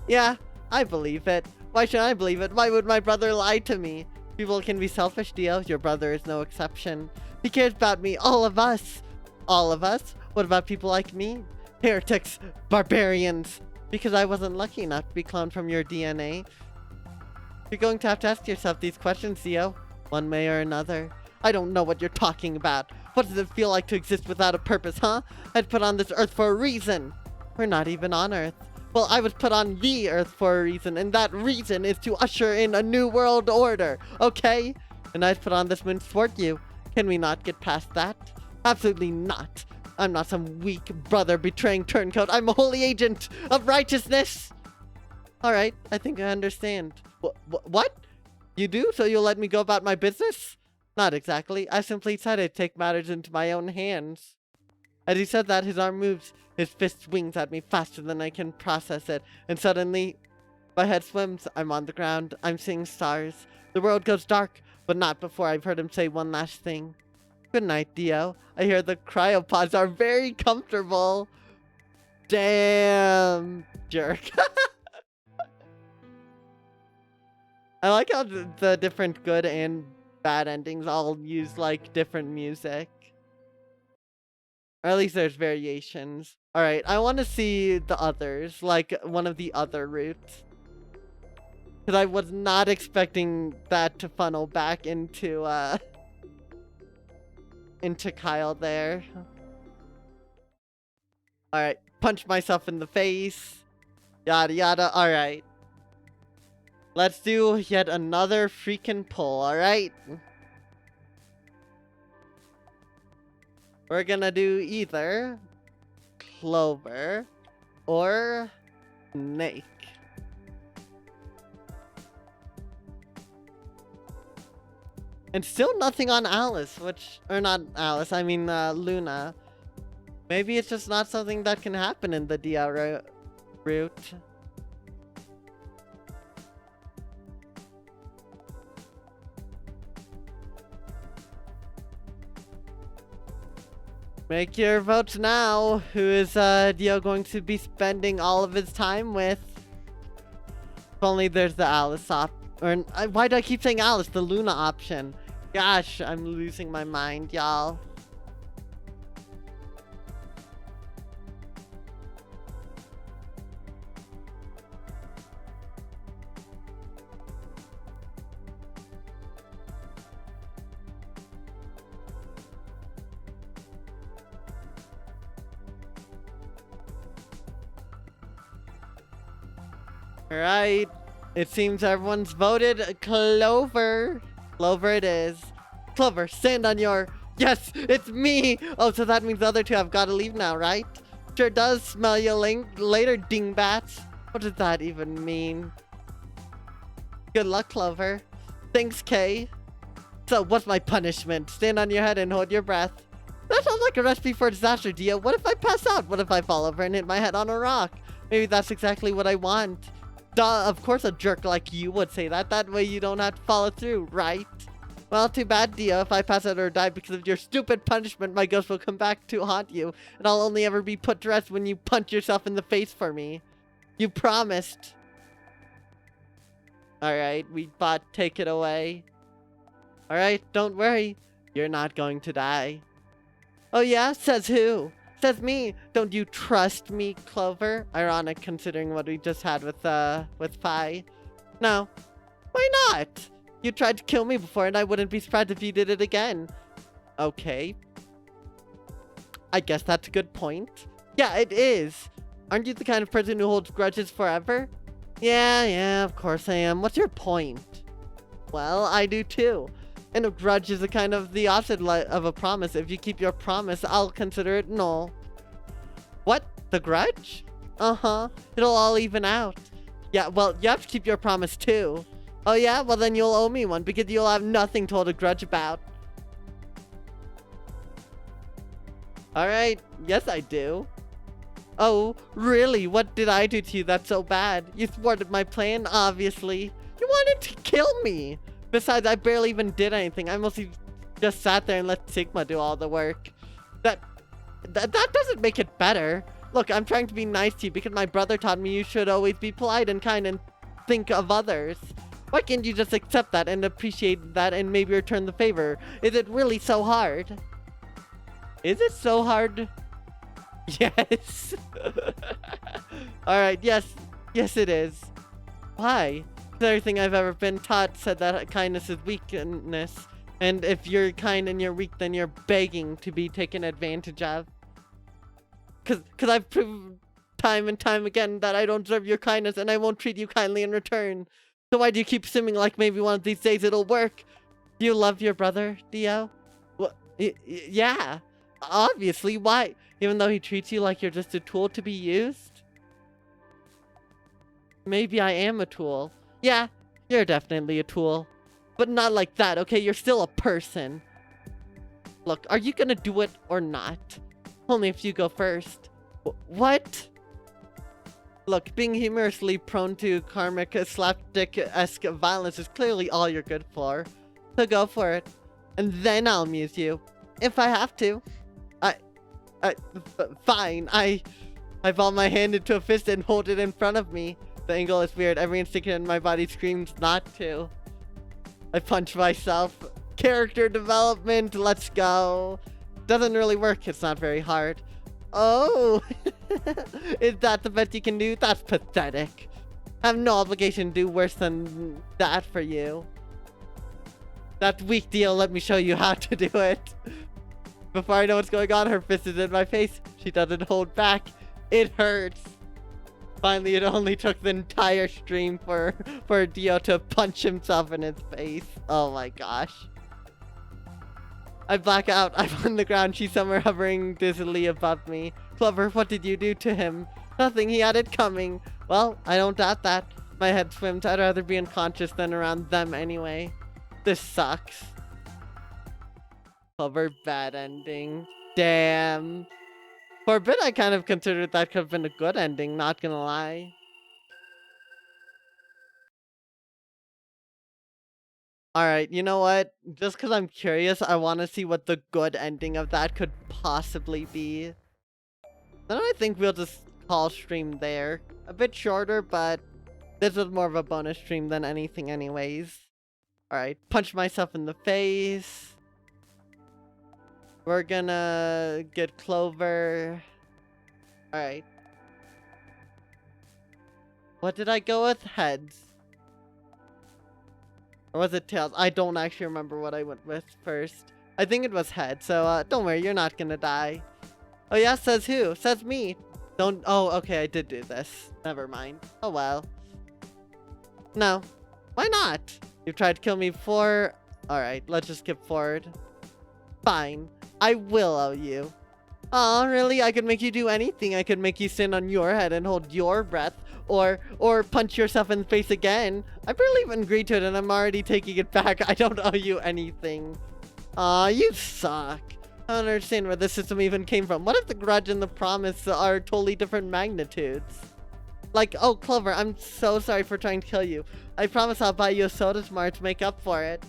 [SPEAKER 1] Yeah, I believe it. Why should I believe it? Why would my brother lie to me? People can be selfish, Dio. Your brother is no exception. He cares about me, all of us. All of us? What about people like me? Heretics, barbarians. Because I wasn't lucky enough to be cloned from your DNA. You're going to have to ask yourself these questions, Dio. One way or another. I don't know what you're talking about. What does it feel like to exist without a purpose, huh? I'd put on this earth for a reason. We're not even on Earth. Well, I was put on the Earth for a reason, and that reason is to usher in a new world order, okay? and I'd put on this moon to thwart you. Can we not get past that? Absolutely not. I'm not some weak brother betraying turncoat. I'm a holy agent of righteousness. Alright, I think I understand. What? You do? So you'll let me go about my business? Not exactly. I simply said I'd take matters into my own hands. As he said that, his arm moves. His fist swings at me faster than I can process it. And suddenly, my head swims. I'm on the ground. I'm seeing stars. The world goes dark, but not before I've heard him say one last thing. Good night, Dio. I hear the cryopods are very comfortable. Damn, jerk. I like how the different good and bad endings all use, like, different music. Or at least there's variations. Alright, I want to see the others, like one of the other routes. Because I was not expecting that to funnel back into Kyle there. Alright, punch myself in the face. Yada yada, alright. Let's do yet another freaking pull, alright? We're gonna do either Clover or Snake. And still nothing on Alice, or not Alice, I mean Luna. Maybe it's just not something that can happen in the DL route. Make your votes now. Who is Dio going to be spending all of his time with? If only there's the Alice why do I keep saying Alice? The Luna option. Gosh, I'm losing my mind, y'all. Alright, it seems everyone's voted Clover. Clover it is. Clover, stand on your... Yes, it's me! Oh, so that means the other two have got to leave now, right? Sure does. Smell you later, dingbats. What does that even mean? Good luck, Clover. Thanks, Kay. So, what's my punishment? Stand on your head and hold your breath. That sounds like a recipe for disaster, Dio. What if I pass out? What if I fall over and hit my head on a rock? Maybe that's exactly what I want. Duh, of course a jerk like you would say that. That way you don't have to follow through, right? Well, too bad, Dio. If I pass out or die because of your stupid punishment, my ghost will come back to haunt you. And I'll only ever be put to rest when you punch yourself in the face for me. You promised. Alright, we bought take it away. Alright, don't worry. You're not going to die. Oh yeah? Says who? Says me. Don't you trust me, Clover? Ironic considering what we just had with Phi. No. Why not? You tried to kill me before and I wouldn't be surprised if you did it again. Okay. I guess that's a good point. Yeah, it is. Aren't you the kind of person who holds grudges forever? Yeah, of course I am. What's your point? Well, I do too. And a grudge is a kind of the opposite of a promise. If you keep your promise, I'll consider it null. What? The grudge? Uh-huh. It'll all even out. Yeah, well, you have to keep your promise too. Oh yeah? Well then you'll owe me one because you'll have nothing to hold a grudge about. Alright, yes I do. Oh, really? What did I do to you that's so bad? You thwarted my plan, obviously. You wanted to kill me! Besides, I barely even did anything. I mostly just sat there and let Sigma do all the work. That doesn't make it better. Look, I'm trying to be nice to you because my brother taught me you should always be polite and kind and think of others. Why can't you just accept that and appreciate that and maybe return the favor? Is it really so hard? Is it so hard? Yes. Alright, yes it is. Why? Everything I've ever been taught said that kindness is weakness. And if you're kind and you're weak, then you're begging to be taken advantage of. Cause I've proved time and time again that I don't deserve your kindness and I won't treat you kindly in return. So why do you keep assuming like maybe one of these days it'll work? Do you love your brother, Dio? Well, yeah. Obviously, why? Even though he treats you like you're just a tool to be used? Maybe I am a tool. Yeah, you're definitely a tool. But not like that, okay? You're still a person. Look, are you gonna do it or not? Only if you go first. What? Look, being humorously prone to karmic slapstick-esque violence is clearly all you're good for. So go for it. And then I'll amuse you. If I have to. Fine. I ball my hand into a fist and hold it in front of me. The angle is weird. Every instinct in my body screams not to. I punch myself. Character development, let's go. Doesn't really work, it's not very hard. Oh, is that the best you can do? That's pathetic. I have no obligation to do worse than that for you. That's weak, deal. Let me show you how to do it. Before I know what's going on, her fist is in my face. She doesn't hold back. It hurts. Finally, it only took the entire stream for Dio to punch himself in his face. Oh my gosh. I black out. I'm on the ground. She's somewhere hovering dizzily above me. Clover, what did you do to him? Nothing. He had it coming. Well, I don't doubt that. My head swims. I'd rather be unconscious than around them anyway. This sucks. Clover, bad ending. Damn. For a bit, I kind of considered that could have been a good ending, not gonna lie. Alright, you know what? Just because I'm curious, I want to see what the good ending of that could possibly be. Then I think we'll just call stream there. A bit shorter, but this was more of a bonus stream than anything anyways. Alright, punch myself in the face. We're gonna get Clover. Alright. What did I go with? Heads. Or was it tails? I don't actually remember what I went with first. I think it was head, so don't worry, you're not gonna die. Oh yeah, says who? Says me. Don't- oh, okay, I did do this. Never mind. Oh well. No. Why not? You've tried to kill me before. Alright, let's just skip forward. Fine. I will owe you. Oh, really? I could make you do anything. I could make you stand on your head and hold your breath. Or punch yourself in the face again. I barely even agreed to it and I'm already taking it back. I don't owe you anything. Aw, you suck. I don't understand where this system even came from. What if the grudge and the promise are totally different magnitudes? Like, oh, Clover, I'm so sorry for trying to kill you. I promise I'll buy you a soda smart to make up for it.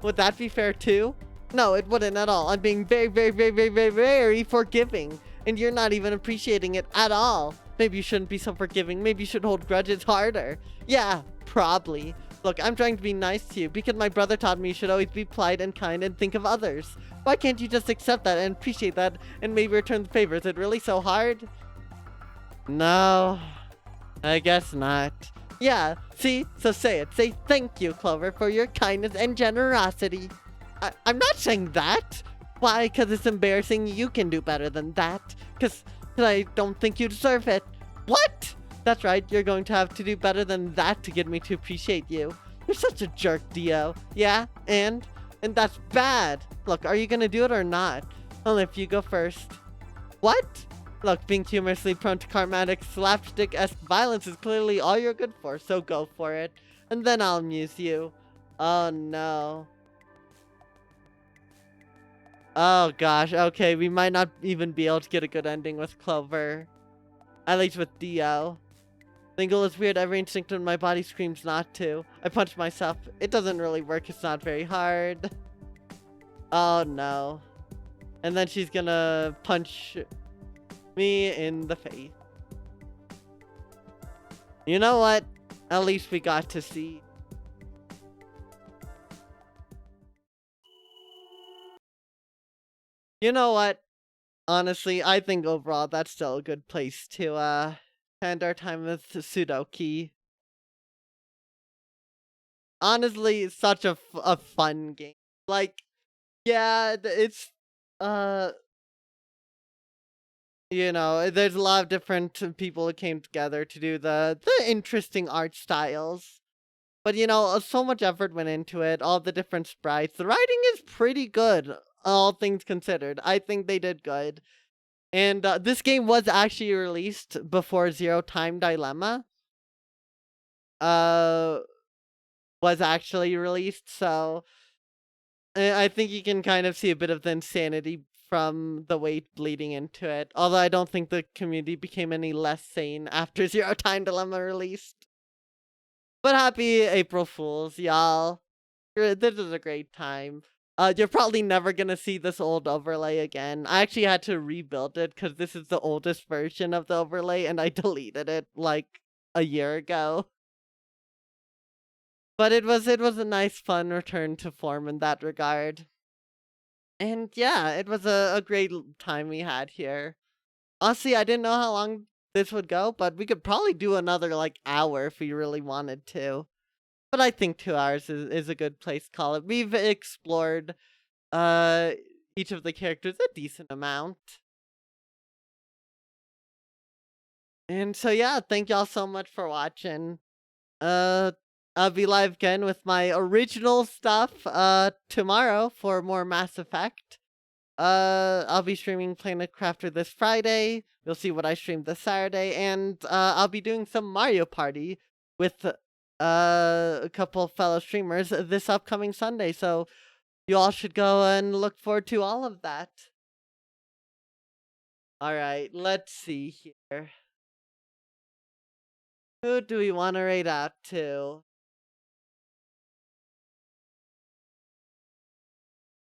[SPEAKER 1] Would that be fair too? No, it wouldn't at all. I'm being very, very, very, very, very, very forgiving. And you're not even appreciating it at all. Maybe you shouldn't be so forgiving. Maybe you should hold grudges harder. Yeah, probably. Look, I'm trying to be nice to you because my brother taught me you should always be polite and kind and think of others. Why can't you just accept that and appreciate that and maybe return the favor? Is it really so hard? No, I guess not. Yeah, see? So say it. Say thank you, Clover, for your kindness and generosity. I'm not saying that. Why? Because it's embarrassing. You can do better than that. Because I don't think you deserve it. What? That's right. You're going to have to do better than that to get me to appreciate you. You're such a jerk, Dio. Yeah? And that's bad. Look, are you going to do it or not? Only if you go first. What? Look, being humorously prone to karmatic slapstick-esque violence is clearly all you're good for, so go for it. And then I'll amuse you. Oh no. Oh gosh, okay, we might not even be able to get a good ending with Clover. At least with Dio. Lingle is weird, every instinct in my body screams not to. I punch myself. It doesn't really work, it's not very hard. Oh no. And then she's gonna punch me in the face. You know what? At least we got to see. You know what? Honestly, I think overall that's still a good place to end our time with Sudoku. Honestly, it's such a fun game. Like, yeah, it's you know, there's a lot of different people who came together to do the interesting art styles. But so much effort went into it, all the different sprites. The writing is pretty good, all things considered. I think they did good. And this game was actually released before Zero Time Dilemma uh, was actually released, so I think you can kind of see a bit of the insanity from the weight bleeding into it. Although I don't think the community became any less sane after Zero Time Dilemma released. But happy April Fools, y'all. This is a great time. You're probably never gonna see this old overlay again. I actually had to rebuild it because this is the oldest version of the overlay and I deleted it like a year ago. But it was a nice fun return to form in that regard. And yeah, it was a great time we had here. Honestly, I didn't know how long this would go, but we could probably do another like hour if we really wanted to. But I think 2 hours is a good place to call it. We've explored uh each of the characters a decent amount. And so yeah, thank y'all so much for watching. Uh I'll be live again with my original stuff tomorrow for more Mass Effect. I'll be streaming Planet Crafter this Friday. You'll see what I streamed this Saturday, and I'll be doing some Mario Party with a couple fellow streamers this upcoming Sunday. So you all should go and look forward to all of that. All right, let's see here. Who do we want to rate out to?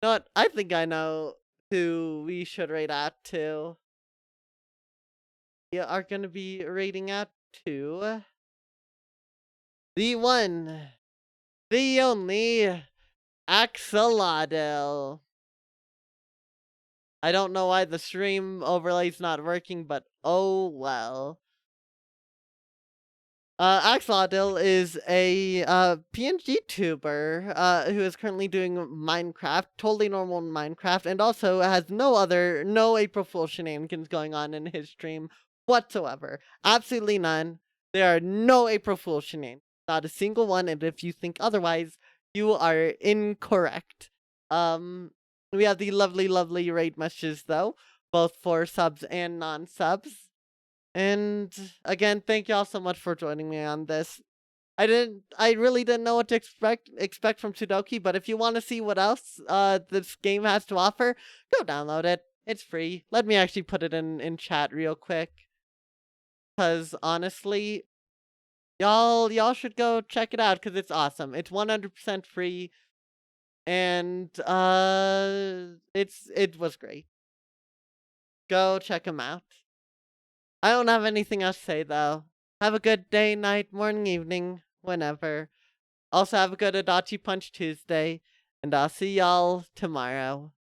[SPEAKER 1] You know what? I think I know who we should rate out to. We are going to be rating out to the one, the only Axolotl. I don't know why the stream overlay's not working, but oh well. Axolotl is a PNG tuber who is currently doing Minecraft, totally normal Minecraft, and also has no April Fool shenanigans going on in his stream whatsoever. Absolutely none. There are no April Fool shenanigans. Not a single one, and if you think otherwise, you are incorrect. We have the lovely, lovely raid messages though, both for subs and non-subs. And again, thank y'all so much for joining me on this. I really didn't know what to expect from Sudoku, but if you want to see what else this game has to offer, go download it. It's free. Let me actually put it in chat real quick. Cause honestly, y'all should go check it out because it's awesome. It's 100% free, and it was great. Go check them out. I don't have anything else to say though. Have a good day, night, morning, evening, whenever. Also have a good Adachi Punch Tuesday, and I'll see y'all tomorrow.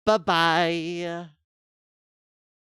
[SPEAKER 1] Bye bye.